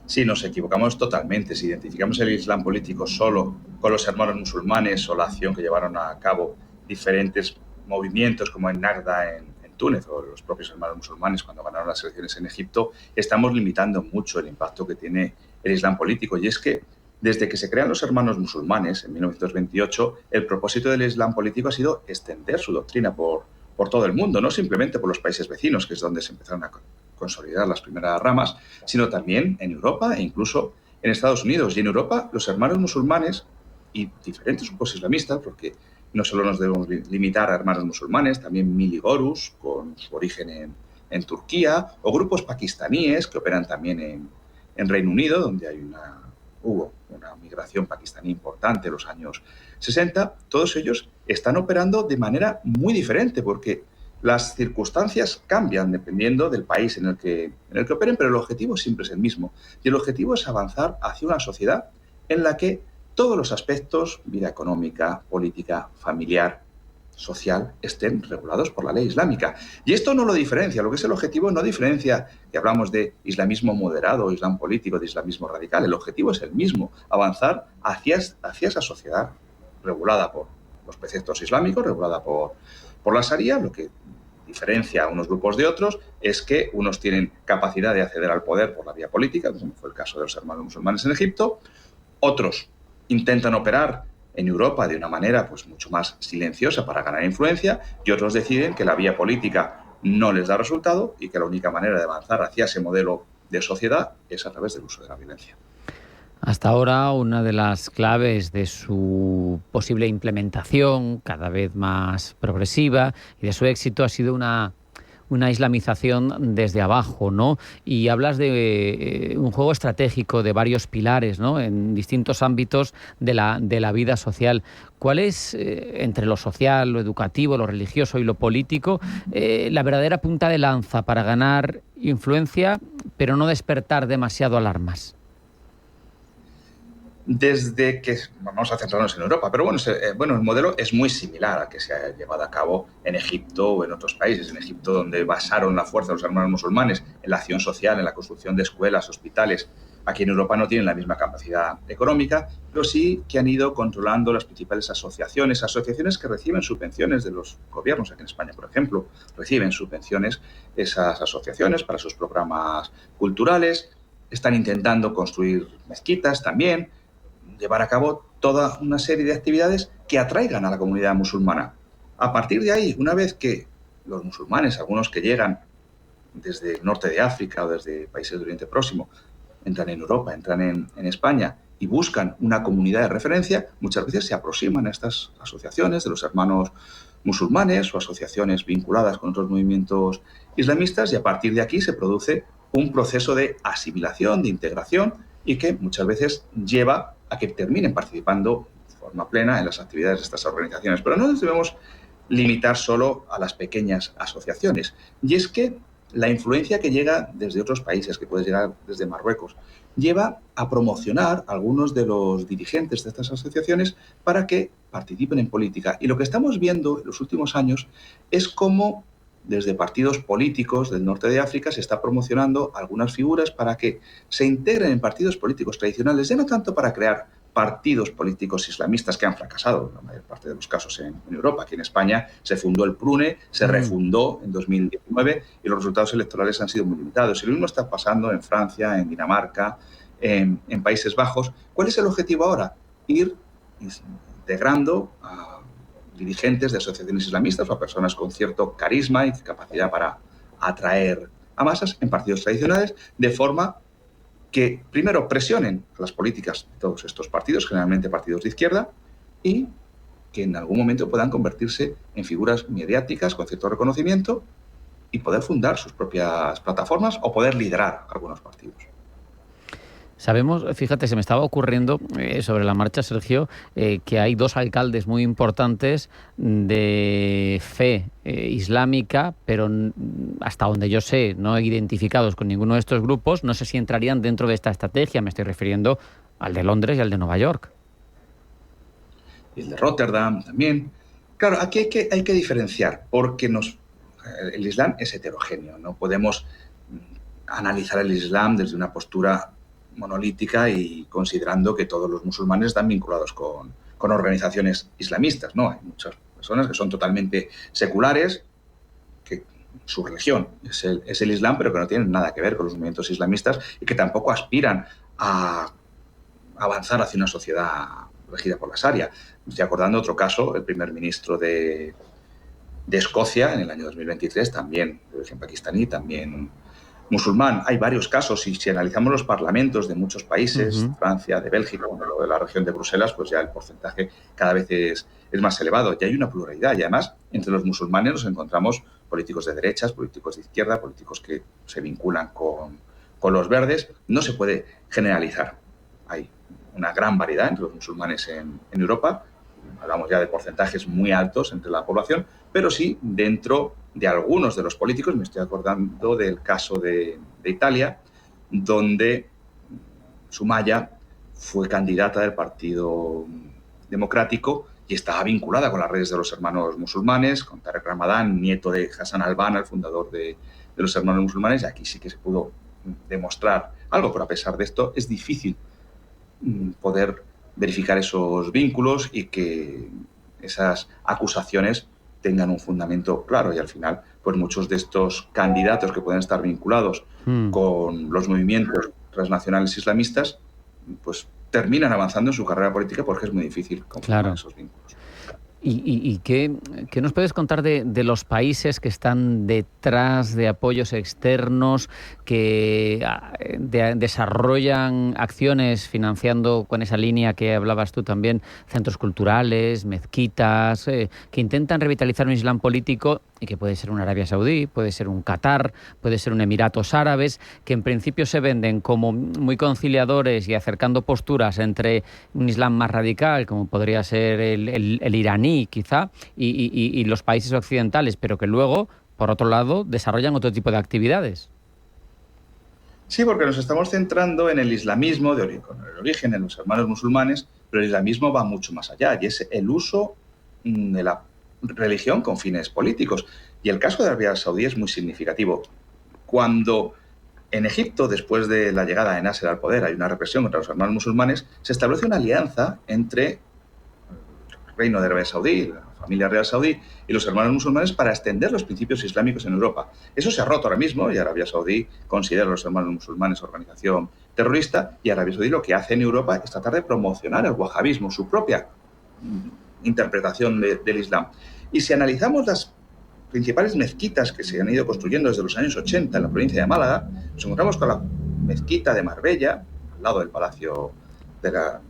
Sí, nos equivocamos totalmente. Si identificamos el islam político solo con los hermanos musulmanes o la acción que llevaron a cabo diferentes movimientos como en Nagda en Túnez o los propios hermanos musulmanes cuando ganaron las elecciones en Egipto, estamos limitando mucho el impacto que tiene el islam político. Y es que desde que se crean los hermanos musulmanes en 1928, el propósito del islam político ha sido extender su doctrina por todo el mundo, no simplemente por los países vecinos, que es donde se empezaron a consolidar las primeras ramas, sino también en Europa e incluso en Estados Unidos. Y en Europa los hermanos musulmanes y diferentes grupos islamistas, porque no solo nos debemos limitar a hermanos musulmanes, también miligorus, con su origen en Turquía, o grupos pakistaníes que operan también en Reino Unido, donde hubo una migración pakistaní importante en los años 60. Todos ellos están operando de manera muy diferente, porque las circunstancias cambian dependiendo del país en el que operen, pero el objetivo siempre es el mismo. Y el objetivo es avanzar hacia una sociedad en la que todos los aspectos, vida económica, política, familiar, social, estén regulados por la ley islámica. Y esto no lo diferencia, lo que es el objetivo no diferencia que hablamos de islamismo moderado, islam político, de islamismo radical. El objetivo es el mismo, avanzar hacia esa sociedad regulada por los preceptos islámicos, regulada por la Sharia. Lo que diferencia a unos grupos de otros es que unos tienen capacidad de acceder al poder por la vía política, como fue el caso de los hermanos musulmanes en Egipto, otros intentan operar en Europa de una manera pues mucho más silenciosa para ganar influencia, y otros deciden que la vía política no les da resultado y que la única manera de avanzar hacia ese modelo de sociedad es a través del uso de la violencia. Hasta ahora, una de las claves de su posible implementación cada vez más progresiva y de su éxito ha sido una islamización desde abajo, ¿no? Y hablas de un juego estratégico de varios pilares, ¿no?, en distintos ámbitos de la vida social. ¿Cuál es, entre lo social, lo educativo, lo religioso y lo político, la verdadera punta de lanza para ganar influencia, pero no despertar demasiado alarmas? Desde que, vamos a centrarnos en Europa, pero el modelo es muy similar al que se ha llevado a cabo en Egipto o en otros países. En Egipto, donde basaron la fuerza de los hermanos musulmanes en la acción social, en la construcción de escuelas, hospitales. Aquí en Europa no tienen la misma capacidad económica, pero sí que han ido controlando las principales asociaciones que reciben subvenciones de los gobiernos. Aquí en España, por ejemplo, reciben subvenciones esas asociaciones para sus programas culturales. Están intentando construir mezquitas también, llevar a cabo toda una serie de actividades que atraigan a la comunidad musulmana. A partir de ahí, una vez que los musulmanes, algunos que llegan desde el norte de África o desde países de Oriente Próximo, entran en Europa, entran en España y buscan una comunidad de referencia, muchas veces se aproximan a estas asociaciones de los hermanos musulmanes o asociaciones vinculadas con otros movimientos islamistas, y a partir de aquí se produce un proceso de asimilación, de integración, y que muchas veces lleva a que terminen participando de forma plena en las actividades de estas organizaciones. Pero no nos debemos limitar solo a las pequeñas asociaciones. Y es que la influencia que llega desde otros países, que puede llegar desde Marruecos, lleva a promocionar a algunos de los dirigentes de estas asociaciones para que participen en política. Y lo que estamos viendo en los últimos años es cómo desde partidos políticos del norte de África se está promocionando algunas figuras para que se integren en partidos políticos tradicionales, ya no tanto para crear partidos políticos islamistas que han fracasado en la mayor parte de los casos en Europa. Aquí en España se fundó el PRUNE, se refundó en 2019 y los resultados electorales han sido muy limitados. Y lo mismo está pasando en Francia, en Dinamarca, en Países Bajos. ¿Cuál es el objetivo ahora? Ir integrando a dirigentes de asociaciones islamistas o a personas con cierto carisma y capacidad para atraer a masas en partidos tradicionales, de forma que primero presionen a las políticas de todos estos partidos, generalmente partidos de izquierda, y que en algún momento puedan convertirse en figuras mediáticas con cierto reconocimiento y poder fundar sus propias plataformas o poder liderar algunos partidos. Sabemos, fíjate, se me estaba ocurriendo sobre la marcha, Sergio, que hay dos alcaldes muy importantes de fe islámica, pero hasta donde yo sé, no identificados con ninguno de estos grupos. No sé si entrarían dentro de esta estrategia. Me estoy refiriendo al de Londres y al de Nueva York. Y el de Rotterdam también. Claro, aquí hay que diferenciar, porque el Islam es heterogéneo. No podemos analizar el Islam desde una postura monolítica y considerando que todos los musulmanes están vinculados con organizaciones islamistas. No, hay muchas personas que son totalmente seculares, que su religión es el Islam, pero que no tienen nada que ver con los movimientos islamistas y que tampoco aspiran a avanzar hacia una sociedad regida por la Sharia. Me estoy acordando de otro caso, el primer ministro de Escocia en el año 2023, también de origen pakistaní, también musulmán. Hay varios casos y si analizamos los parlamentos de muchos países, Francia, de Bélgica, de la región de Bruselas, pues ya el porcentaje cada vez es más elevado. Y hay una pluralidad y además entre los musulmanes nos encontramos políticos de derechas, políticos de izquierda, políticos que se vinculan con los verdes. No se puede generalizar. Hay una gran variedad entre los musulmanes en Europa. Hablamos ya de porcentajes muy altos entre la población, pero sí dentro de algunos de los políticos. Me estoy acordando del caso de Italia, donde Sumaya fue candidata del Partido Democrático y estaba vinculada con las redes de los hermanos musulmanes, con Tarek Ramadan, nieto de Hassan al-Banna, el fundador de los hermanos musulmanes. Aquí sí que se pudo demostrar algo, pero a pesar de esto es difícil poder verificar esos vínculos y que esas acusaciones tengan un fundamento claro. Y al final, pues muchos de estos candidatos que pueden estar vinculados con los movimientos transnacionales islamistas, pues terminan avanzando en su carrera política porque es muy difícil confirmar esos vínculos. ¿Y qué nos puedes contar de los países que están detrás de apoyos externos, que desarrollan acciones financiando con esa línea que hablabas tú también, centros culturales, mezquitas, que intentan revitalizar un Islam político y que puede ser una Arabia Saudí, puede ser un Qatar, puede ser un Emiratos Árabes, que en principio se venden como muy conciliadores y acercando posturas entre un Islam más radical, como podría ser el iraní quizá, y los países occidentales, pero que luego, por otro lado, desarrollan otro tipo de actividades? Sí, porque nos estamos centrando en el islamismo, con el origen en los hermanos musulmanes, pero el islamismo va mucho más allá y es el uso de la religión con fines políticos. Y el caso de Arabia Saudí es muy significativo. Cuando en Egipto, después de la llegada de Nasser al poder, hay una represión contra los hermanos musulmanes, se establece una alianza entre el reino de Arabia Saudí, la familia real saudí, y los hermanos musulmanes para extender los principios islámicos en Europa. Eso se ha roto ahora mismo y Arabia Saudí considera a los hermanos musulmanes organización terrorista, y Arabia Saudí lo que hace en Europa es tratar de promocionar el wahabismo, su propia interpretación del Islam. Y si analizamos las principales mezquitas que se han ido construyendo desde los años 80 en la provincia de Málaga, nos encontramos con la mezquita de Marbella, al lado del palacio de la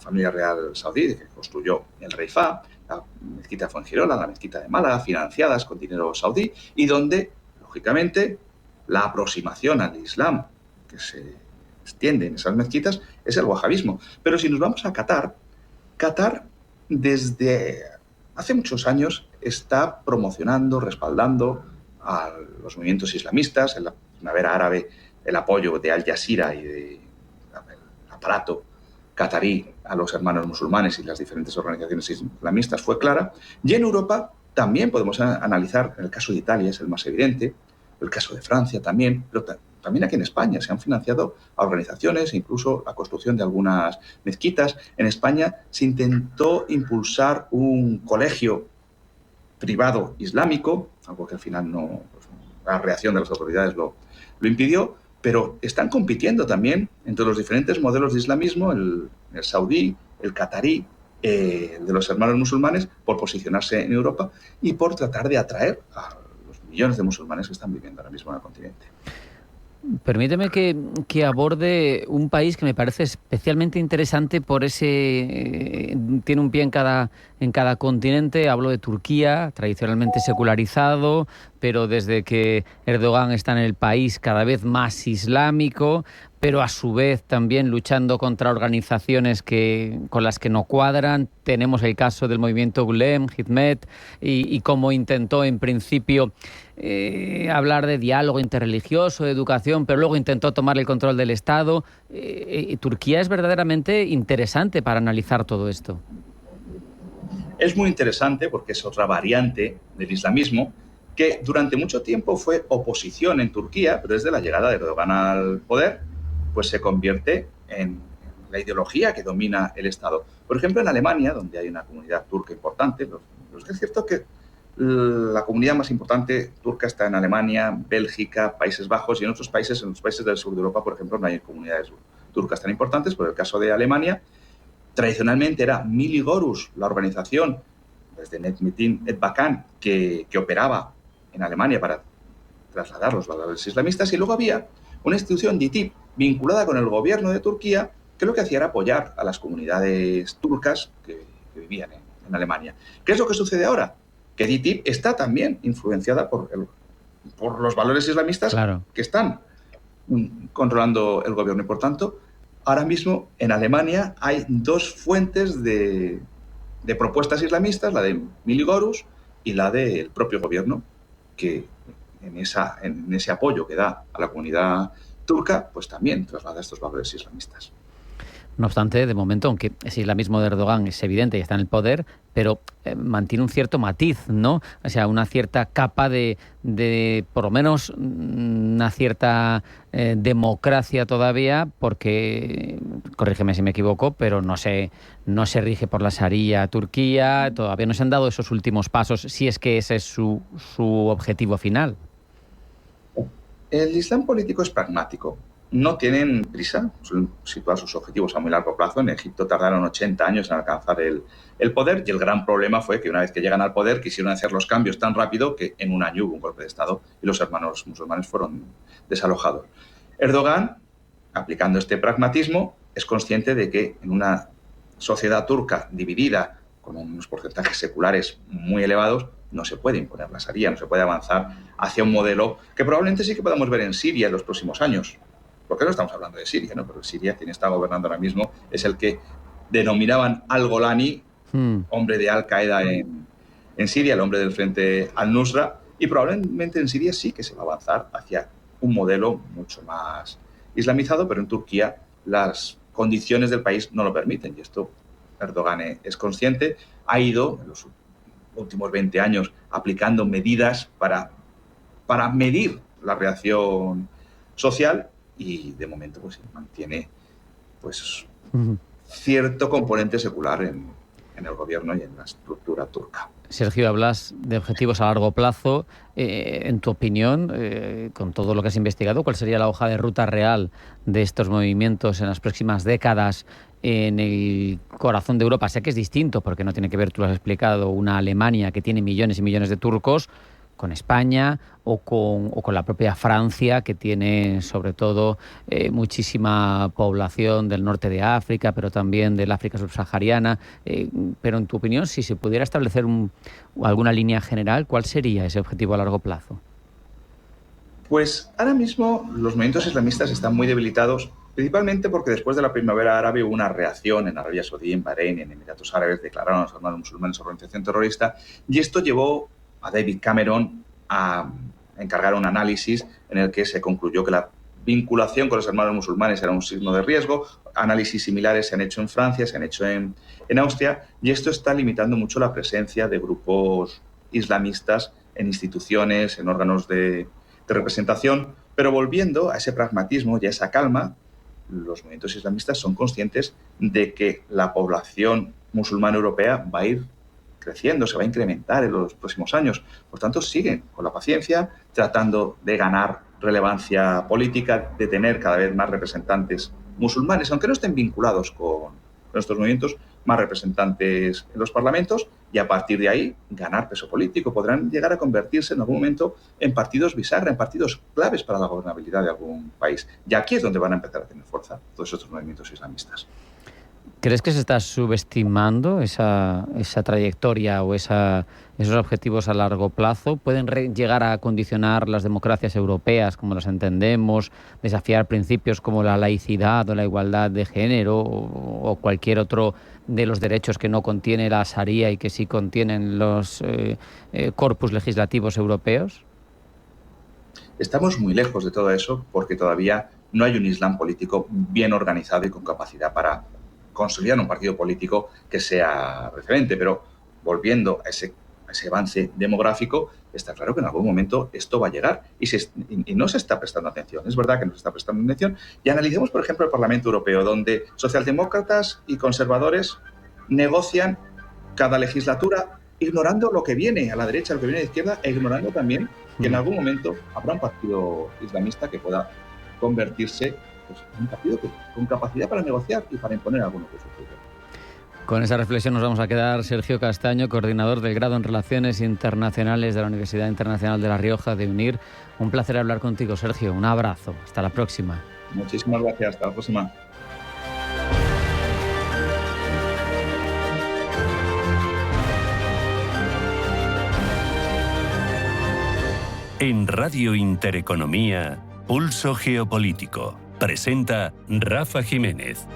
familia real saudí, que construyó el rey Fahd, la mezquita de Fuengirola, la mezquita de Málaga, financiadas con dinero saudí, y donde, lógicamente, la aproximación al Islam que se extiende en esas mezquitas es el wahabismo. Pero si nos vamos a Qatar, desde hace muchos años está promocionando, respaldando a los movimientos islamistas. En la primavera árabe, el apoyo de Al Jazeera y del aparato qatarí a los hermanos musulmanes y las diferentes organizaciones islamistas fue clara. Y en Europa también podemos analizar, en el caso de Italia es el más evidente, el caso de Francia también, pero también aquí en España se han financiado a organizaciones, incluso la construcción de algunas mezquitas. En España se intentó impulsar un colegio privado islámico, algo que al final no, pues, la reacción de las autoridades lo impidió, pero están compitiendo también entre los diferentes modelos de islamismo, el saudí, el catarí, el de los hermanos musulmanes, por posicionarse en Europa y por tratar de atraer a los millones de musulmanes que están viviendo ahora mismo en el continente. Permíteme que aborde un país que me parece especialmente interesante por ese... tiene un pie en cada continente. Hablo de Turquía, tradicionalmente secularizado, pero desde que Erdogan está en el país cada vez más islámico, pero a su vez también luchando contra organizaciones con las que no cuadran. Tenemos el caso del movimiento Gülem, Hizmet, y cómo intentó en principio hablar de diálogo interreligioso, de educación, pero luego intentó tomar el control del Estado. Turquía es verdaderamente interesante para analizar todo esto. Es muy interesante porque es otra variante del islamismo que durante mucho tiempo fue oposición en Turquía, pero desde la llegada de Erdogan al poder, pues se convierte en la ideología que domina el Estado. Por ejemplo, en Alemania, donde hay una comunidad turca importante, es cierto que la comunidad más importante turca está en Alemania, Bélgica, Países Bajos y en otros países, en los países del sur de Europa, por ejemplo, no hay comunidades turcas tan importantes. Por el caso de Alemania, tradicionalmente era Millî Görüş, la organización desde Necmettin Erbakan que operaba en Alemania para trasladar los valores islamistas, y luego había una institución DİTİB vinculada con el gobierno de Turquía que lo que hacía era apoyar a las comunidades turcas que vivían en Alemania. ¿Qué es lo que sucede ahora? Que DİTİB está también influenciada por los valores islamistas, claro, que están controlando el gobierno. Y por tanto, ahora mismo en Alemania hay dos fuentes de propuestas islamistas, la de Millî Görüş y la del propio gobierno, que en ese apoyo que da a la comunidad turca, pues también traslada estos valores islamistas. No obstante, de momento, aunque ese islamismo de Erdogan es evidente y está en el poder, pero mantiene un cierto matiz, ¿no? O sea, una cierta capa de por lo menos una cierta democracia todavía, porque, corrígeme si me equivoco, pero no se rige por la Sharia Turquía, todavía no se han dado esos últimos pasos, si es que ese es su objetivo final. El Islam político es pragmático. No tienen prisa, suelen situar sus objetivos a muy largo plazo. En Egipto tardaron 80 años en alcanzar el poder, y el gran problema fue que una vez que llegan al poder quisieron hacer los cambios tan rápido que en un año hubo un golpe de Estado y los hermanos musulmanes fueron desalojados. Erdogan, aplicando este pragmatismo, es consciente de que en una sociedad turca dividida, con unos porcentajes seculares muy elevados, no se puede imponer la Sharia, no se puede avanzar hacia un modelo que probablemente sí que podamos ver en Siria en los próximos años. Porque no estamos hablando de Siria, ¿no? Pero Siria, quien está gobernando ahora mismo, es el que denominaban al-Golani, hombre de Al-Qaeda en Siria, el hombre del frente al-Nusra, y probablemente en Siria sí que se va a avanzar hacia un modelo mucho más islamizado, pero en Turquía las condiciones del país no lo permiten, y esto Erdogan es consciente. Ha ido en los últimos 20 años aplicando medidas para medir la reacción social, y de momento pues mantiene pues cierto componente secular en el gobierno y en la estructura turca. Sergio, hablas de objetivos a largo plazo. En tu opinión, con todo lo que has investigado, ¿cuál sería la hoja de ruta real de estos movimientos en las próximas décadas en el corazón de Europa? Sé que es distinto, porque no tiene que ver, tú lo has explicado, una Alemania que tiene millones y millones de turcos, con España o con la propia Francia, que tiene sobre todo muchísima población del norte de África, pero también del África subsahariana. Pero en tu opinión, si se pudiera establecer alguna línea general, ¿cuál sería ese objetivo a largo plazo? Pues ahora mismo los movimientos islamistas están muy debilitados, principalmente porque después de la primavera árabe hubo una reacción en Arabia Saudí, en Bahrein, en Emiratos Árabes, declararon a los hermanos musulmanes organización terrorista, y esto llevó a David Cameron a encargar un análisis en el que se concluyó que la vinculación con los hermanos musulmanes era un signo de riesgo. Análisis similares se han hecho en Francia, se han hecho en Austria, y esto está limitando mucho la presencia de grupos islamistas en instituciones, en órganos de representación, pero volviendo a ese pragmatismo y a esa calma, los movimientos islamistas son conscientes de que la población musulmana europea va a ir creciendo, se va a incrementar en los próximos años. Por tanto, siguen con la paciencia, tratando de ganar relevancia política, de tener cada vez más representantes musulmanes, aunque no estén vinculados con estos movimientos, más representantes en los parlamentos, y a partir de ahí ganar peso político. Podrán llegar a convertirse en algún momento en partidos bisagra, en partidos claves para la gobernabilidad de algún país. Y aquí es donde van a empezar a tener fuerza todos estos movimientos islamistas. ¿Crees que se está subestimando esa trayectoria o esos objetivos a largo plazo? ¿Pueden llegar a condicionar las democracias europeas como las entendemos, desafiar principios como la laicidad o la igualdad de género o cualquier otro de los derechos que no contiene la Sharia y que sí contienen los corpus legislativos europeos? Estamos muy lejos de todo eso porque todavía no hay un Islam político bien organizado y con capacidad para consolidar un partido político que sea referente. Pero volviendo a ese avance demográfico, está claro que en algún momento esto va a llegar y no se está prestando atención. Es verdad que no se está prestando atención. Y analicemos, por ejemplo, el Parlamento Europeo, donde socialdemócratas y conservadores negocian cada legislatura ignorando lo que viene a la derecha, lo que viene a la izquierda, e ignorando también que en algún momento habrá un partido islamista que pueda convertirse en un partido con capacidad para negociar y para imponer algunos de sus proyectos. Con esa reflexión nos vamos a quedar. Sergio Castaño, coordinador del grado en Relaciones Internacionales de la Universidad Internacional de La Rioja de UNIR. Un placer hablar contigo, Sergio. Un abrazo. Hasta la próxima. Muchísimas gracias. Hasta la próxima. En Radio Intereconomía, Pulso Geopolítico. Presenta Rafa Jiménez.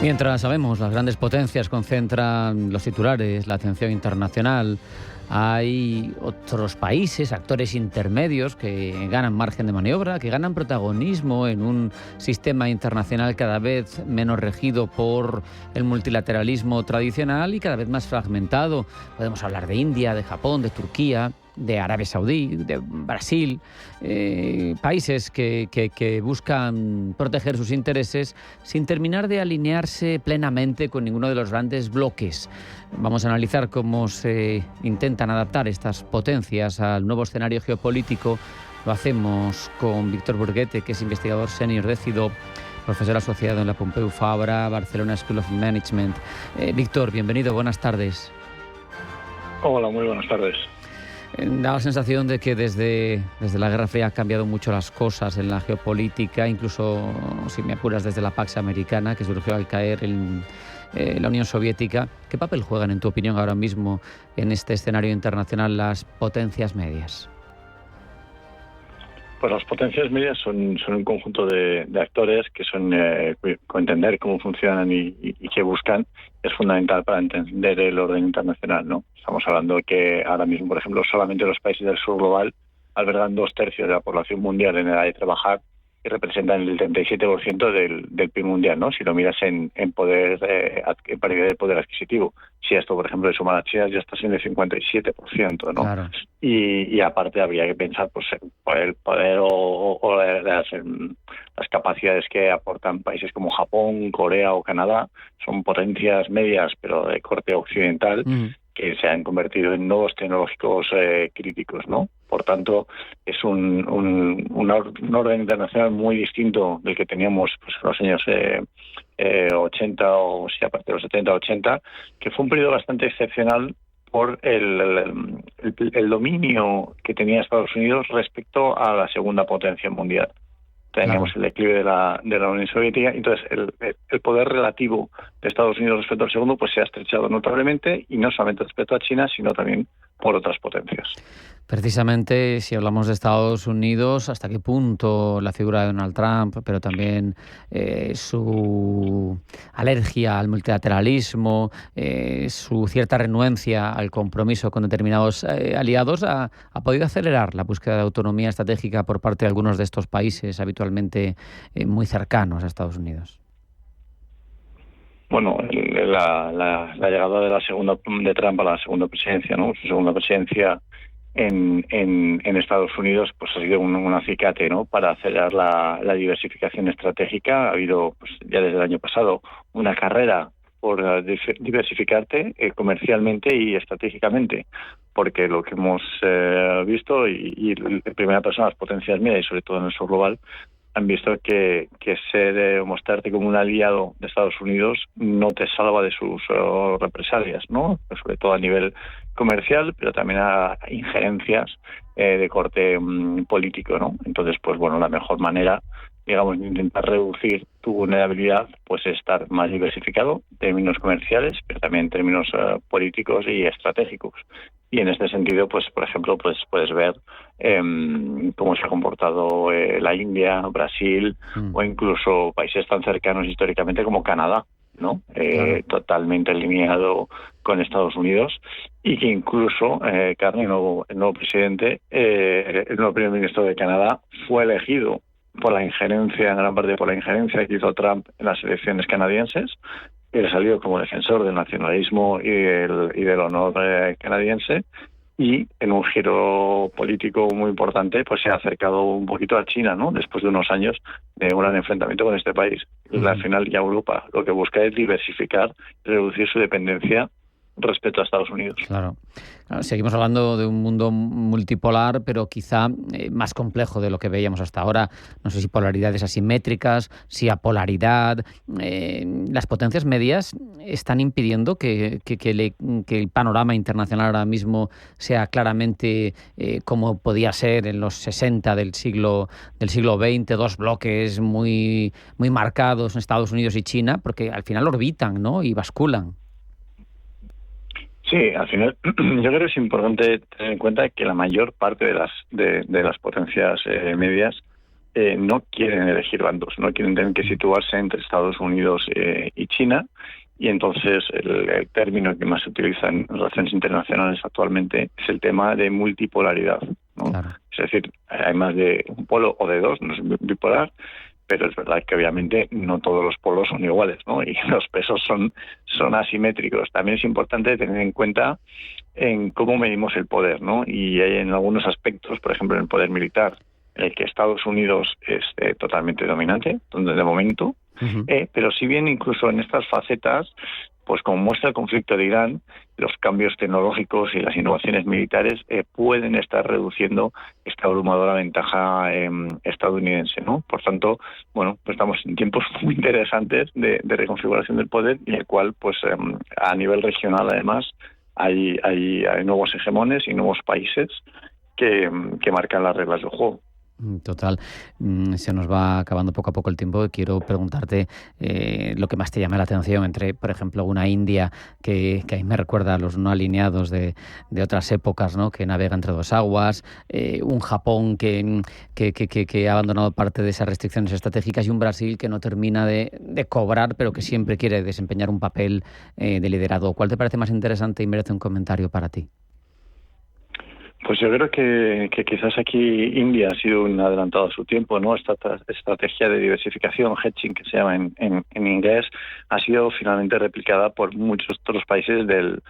Mientras sabemos, las grandes potencias concentran los titulares, la atención internacional, hay otros países, actores intermedios que ganan margen de maniobra, que ganan protagonismo en un sistema internacional cada vez menos regido por el multilateralismo tradicional y cada vez más fragmentado. Podemos hablar de India, de Japón, de Turquía, de Arabia Saudí, de Brasil, países que buscan proteger sus intereses sin terminar de alinearse plenamente con ninguno de los grandes bloques. Vamos a analizar cómo se intentan adaptar estas potencias al nuevo escenario geopolítico. Lo hacemos con Víctor Burguete, que es investigador senior de CIDOB, profesor asociado en la Pompeu Fabra, Barcelona School of Management. Víctor, bienvenido, buenas tardes. Hola, muy buenas tardes. Da la sensación de que desde la Guerra Fría han cambiado mucho las cosas en la geopolítica, incluso, si me apuras, desde la Pax Americana, que surgió al caer la Unión Soviética. ¿Qué papel juegan, en tu opinión, ahora mismo en este escenario internacional las potencias medias? Pues las potencias medias son un conjunto de actores que son entender cómo funcionan y qué buscan es fundamental para entender el orden internacional, ¿no? Estamos hablando de que ahora mismo, por ejemplo, solamente los países del sur global albergan 2/3 de la población mundial en edad de trabajar y representan el 37% del PIB mundial, ¿no? Si lo miras en poder, en paridad de poder adquisitivo. Si esto, por ejemplo, le suma a China, ya está siendo el 57%, ¿no? Claro. Y aparte habría que pensar pues el poder o las capacidades que aportan países como Japón, Corea o Canadá. Son potencias medias, pero de corte occidental, que se han convertido en nodos tecnológicos críticos, ¿no? Por tanto, es un orden internacional muy distinto del que teníamos pues, en los años 80 o sí, a partir de los 70-80, que fue un periodo bastante excepcional por el dominio que tenía Estados Unidos respecto a la segunda potencia mundial. Teníamos el declive de la Unión Soviética, entonces el poder relativo de Estados Unidos respecto al segundo pues se ha estrechado notablemente, y no solamente respecto a China, sino también por otras potencias. Precisamente, si hablamos de Estados Unidos, ¿hasta qué punto la figura de Donald Trump, pero también su alergia al multilateralismo, su cierta renuencia al compromiso con determinados aliados, ha podido acelerar la búsqueda de autonomía estratégica por parte de algunos de estos países habitualmente muy cercanos a Estados Unidos? Bueno, la llegada de Trump a la segunda presidencia, ¿no? Su segunda presidencia en Estados Unidos, pues ha sido un acicate, ¿no? Para acelerar la diversificación estratégica. Ha habido, pues, ya desde el año pasado, una carrera por diversificarte comercialmente y estratégicamente, porque lo que hemos visto y en primera persona las potencias medias y sobre todo en el sur global han visto que ser o mostrarte como un aliado de Estados Unidos no te salva de sus represalias, ¿no? Sobre todo a nivel comercial, pero también a injerencias de corte político, ¿no? Entonces, pues bueno, la mejor manera, digamos, de intentar reducir tu vulnerabilidad, pues es estar más diversificado en términos comerciales, pero también en términos políticos y estratégicos. Y en este sentido, pues por ejemplo, pues puedes ver cómo se ha comportado la India, Brasil o incluso países tan cercanos históricamente como Canadá, ¿no? Claro. Totalmente alineado con Estados Unidos, y que incluso Carney, el nuevo presidente, el nuevo primer ministro de Canadá, fue elegido por la injerencia, en gran parte por la injerencia que hizo Trump en las elecciones canadienses. Él salió como defensor del nacionalismo y del honor canadiense, y en un giro político muy importante pues se ha acercado un poquito a China, ¿no? Después de unos años de un gran enfrentamiento con este país. Y al final ya Europa lo que busca es diversificar, reducir su dependencia respecto a Estados Unidos. Claro. Seguimos hablando de un mundo multipolar, pero quizá más complejo de lo que veíamos hasta ahora. No sé si polaridades asimétricas, si apolaridad. Las potencias medias están impidiendo que el panorama internacional ahora mismo sea claramente como podía ser en los 60 del siglo XX, dos bloques muy marcados, Estados Unidos y China, porque al final orbitan, ¿no? Y basculan. Sí, al final yo creo que es importante tener en cuenta que la mayor parte de las potencias medias no quieren elegir bandos, no quieren tener que situarse entre Estados Unidos y China, y entonces el término que más se utiliza en relaciones internacionales actualmente es el tema de multipolaridad, ¿no? Claro. Es decir, hay más de un polo o de dos, no es bipolar, pero es verdad que obviamente no todos los polos son iguales, ¿no? Y los pesos son asimétricos. También es importante tener en cuenta en cómo medimos el poder, ¿no? Y hay en algunos aspectos, por ejemplo, en el poder militar, en el que Estados Unidos es totalmente dominante, de momento, pero si bien incluso en estas facetas, pues como muestra el conflicto de Irán, los cambios tecnológicos y las innovaciones militares pueden estar reduciendo esta abrumadora ventaja estadounidense, ¿no? Por tanto, bueno, pues estamos en tiempos muy interesantes de reconfiguración del poder, y en el cual, pues a nivel regional, además, hay nuevos hegemones y nuevos países que marcan las reglas del juego. Total. Se nos va acabando poco a poco el tiempo. Quiero preguntarte lo que más te llama la atención entre, por ejemplo, una India que a mí me recuerda a los no alineados de otras épocas, ¿no? Que navega entre dos aguas, un Japón que ha abandonado parte de esas restricciones estratégicas, y un Brasil que no termina de cobrar, pero que siempre quiere desempeñar un papel de liderazgo. ¿Cuál te parece más interesante y merece un comentario para ti? Pues yo creo que quizás aquí India ha sido un adelantado a su tiempo, ¿no? Esta estrategia de diversificación, hedging, que se llama en inglés, ha sido finalmente replicada por muchos otros países del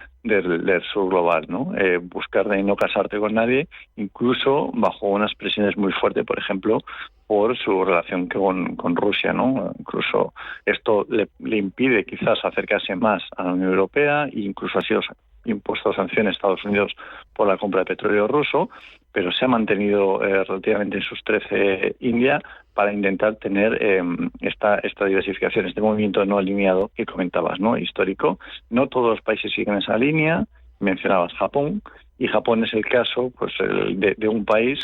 sur global, ¿no? Buscar de no casarte con nadie, incluso bajo unas presiones muy fuertes, por ejemplo, por su relación con Rusia, ¿no? Incluso esto le impide quizás acercarse más a la Unión Europea, e incluso ha sido impuesto sanciones a Estados Unidos por la compra de petróleo ruso, pero se ha mantenido relativamente en sus 13 India para intentar tener esta diversificación, este movimiento no alineado que comentabas, ¿no? Histórico. No todos los países siguen esa línea. Mencionabas Japón, y Japón es el caso, pues de un país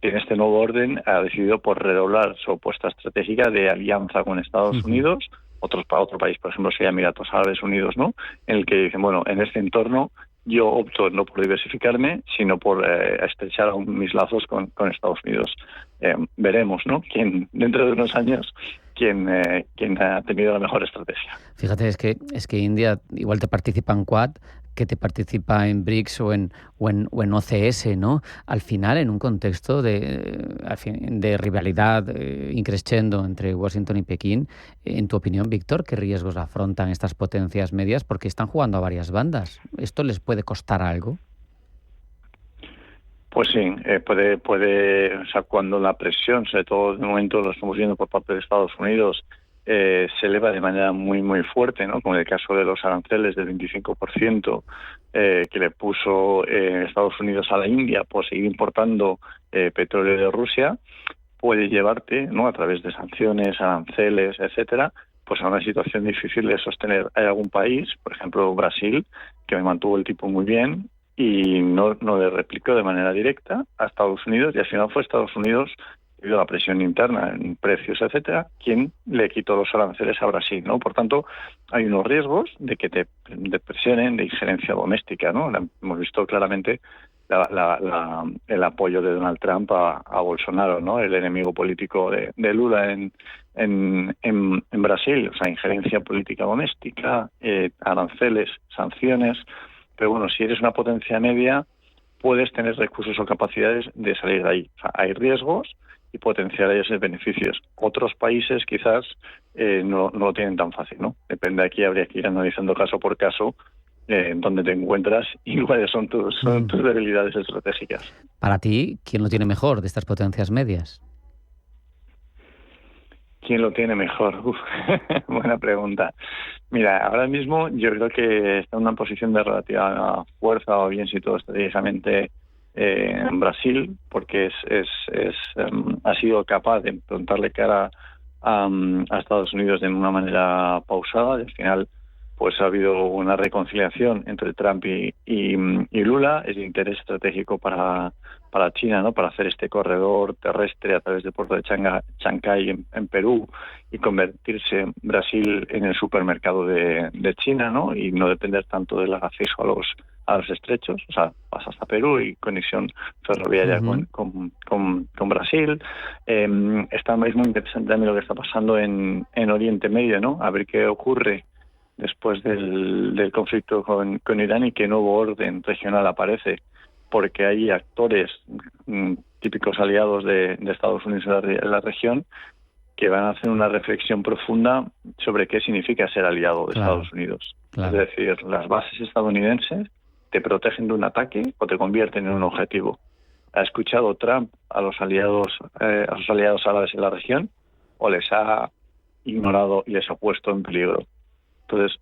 que en este nuevo orden ha decidido por redoblar su apuesta estratégica de alianza con Estados Unidos. Otro país, por ejemplo, sería Emiratos Árabes Unidos, ¿no? En el que dicen, bueno, en este entorno yo opto no por diversificarme, sino por estrechar aún mis lazos con Estados Unidos. Veremos, ¿no? Quién dentro de unos años quién ha tenido la mejor estrategia. Fíjate, es que India igual te participa en Quad, que te participa en BRICS o en OCS, ¿no? Al final, en un contexto de rivalidad increciendo entre Washington y Pekín, en tu opinión, Víctor, ¿qué riesgos afrontan estas potencias medias? Porque están jugando a varias bandas. ¿Esto les puede costar algo? Pues sí, puede, o sea, cuando la presión, sobre todo de momento lo estamos viendo por parte de Estados Unidos, se eleva de manera muy muy fuerte, ¿no? Como en el caso de los aranceles del 25% que le puso Estados Unidos a la India por seguir importando petróleo de Rusia, puede llevarte, ¿no?, a través de sanciones, aranceles, etcétera, pues a una situación difícil de sostener. Hay algún país, por ejemplo Brasil, que mantuvo el tipo muy bien y no le replicó de manera directa a Estados Unidos, y al final fue Estados Unidos, debido a la presión interna en precios, etcétera, quien le quitó los aranceles a Brasil, ¿no? Por tanto, hay unos riesgos de que te presionen, de injerencia doméstica, ¿no? Hemos visto claramente el apoyo de Donald Trump a Bolsonaro, ¿no? El enemigo político de Lula en Brasil, o sea, injerencia política doméstica, aranceles, sanciones. Pero bueno, si eres una potencia media, puedes tener recursos o capacidades de salir de ahí. O sea, hay riesgos y potenciales beneficios. Otros países quizás no lo tienen tan fácil, ¿no? Depende, aquí habría que ir analizando caso por caso dónde te encuentras y cuáles son tus debilidades estratégicas. Para ti, ¿quién lo tiene mejor de estas potencias medias? ¿Quién lo tiene mejor? Buena pregunta. Mira, ahora mismo yo creo que está en una posición de relativa fuerza o bien situado estratégicamente en Brasil, porque ha sido capaz de plantarle cara a Estados Unidos de una manera pausada, y al final pues ha habido una reconciliación entre Trump y Lula. Es de interés estratégico para China, ¿no?, para hacer este corredor terrestre a través del puerto de Chancay en Perú y convertirse Brasil en el supermercado de China, ¿no?, y no depender tanto del acceso a los estrechos. O sea, pasa hasta Perú y conexión ferroviaria con Brasil. Está muy interesante también lo que está pasando en Oriente Medio, ¿no?, a ver qué ocurre después del conflicto con Irán y qué nuevo orden regional aparece, porque hay actores típicos aliados de Estados Unidos en la región que van a hacer una reflexión profunda sobre qué significa ser aliado de Estados Unidos. Claro. Es decir, las bases estadounidenses te protegen de un ataque o te convierten en un objetivo. ¿Ha escuchado Trump a sus aliados árabes en la región o les ha ignorado y les ha puesto en peligro? Entonces,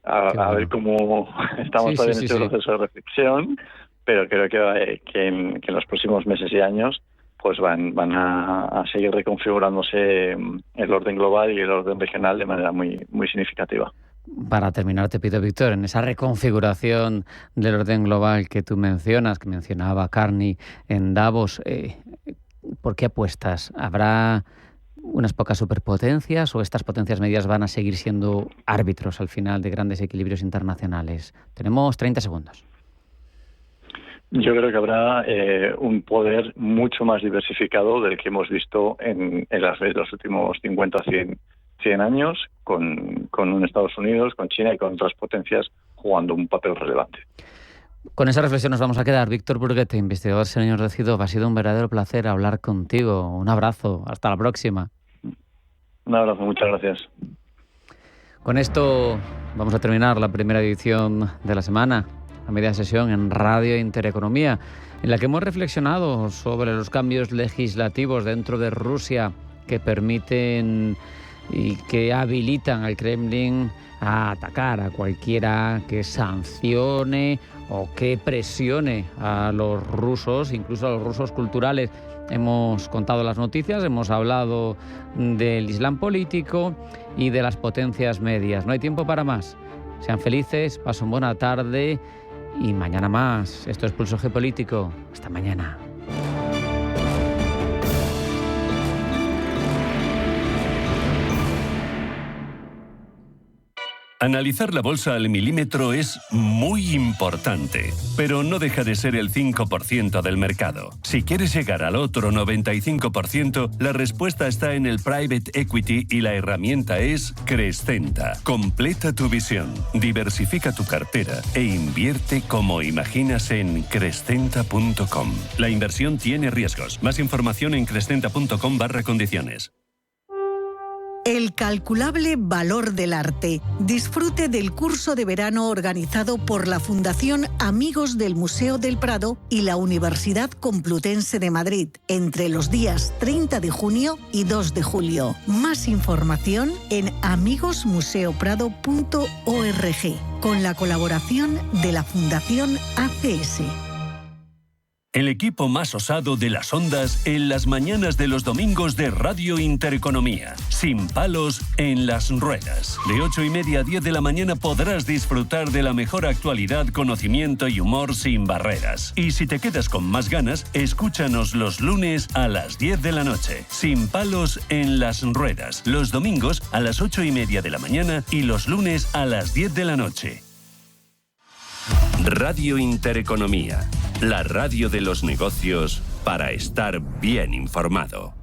a ver cómo estamos todavía en este proceso de reflexión, pero creo que en los próximos meses y años pues van a seguir reconfigurándose el orden global y el orden regional de manera muy, muy significativa. Para terminar, te pido, Víctor, en esa reconfiguración del orden global que tú mencionas, que mencionaba Carney en Davos, ¿por qué apuestas? ¿Habrá unas pocas superpotencias o estas potencias medias van a seguir siendo árbitros al final de grandes equilibrios internacionales? Tenemos 30 segundos. Yo creo que habrá un poder mucho más diversificado del que hemos visto en los últimos 50 o 100 años, con un Estados Unidos, con China y con otras potencias jugando un papel relevante. Con esa reflexión nos vamos a quedar. Víctor Burguete, investigador senior de CIDOB, ha sido un verdadero placer hablar contigo. Un abrazo, hasta la próxima. Un abrazo, muchas gracias. Con esto vamos a terminar la primera edición de la semana, la media sesión en Radio Intereconomía, en la que hemos reflexionado sobre los cambios legislativos dentro de Rusia que permiten y que habilitan al Kremlin a atacar a cualquiera que sancione o que presione a los rusos, incluso a los rusos culturales. Hemos contado las noticias, hemos hablado del Islam político y de las potencias medias. No hay tiempo para más. Sean felices, pasen buena tarde y mañana más. Esto es Pulso Geopolítico. Hasta mañana. Analizar la bolsa al milímetro es muy importante, pero no deja de ser el 5% del mercado. Si quieres llegar al otro 95%, la respuesta está en el private equity y la herramienta es Crescenta. Completa tu visión, diversifica tu cartera e invierte como imaginas en crescenta.com. La inversión tiene riesgos. Más información en crescenta.com/condiciones. El calculable valor del arte. Disfrute del curso de verano organizado por la Fundación Amigos del Museo del Prado y la Universidad Complutense de Madrid, entre los días 30 de junio y 2 de julio. Más información en amigosmuseoprado.org, con la colaboración de la Fundación ACS. El equipo más osado de las ondas en las mañanas de los domingos de Radio Intereconomía. Sin palos en las ruedas. De 8:30 a 10 de la mañana podrás disfrutar de la mejor actualidad, conocimiento y humor sin barreras. Y si te quedas con más ganas, escúchanos los lunes a las 10 de la noche. Sin palos en las ruedas. Los domingos a las 8:30 de la mañana y los lunes a las 10 de la noche. Radio Intereconomía. La radio de los negocios para estar bien informado.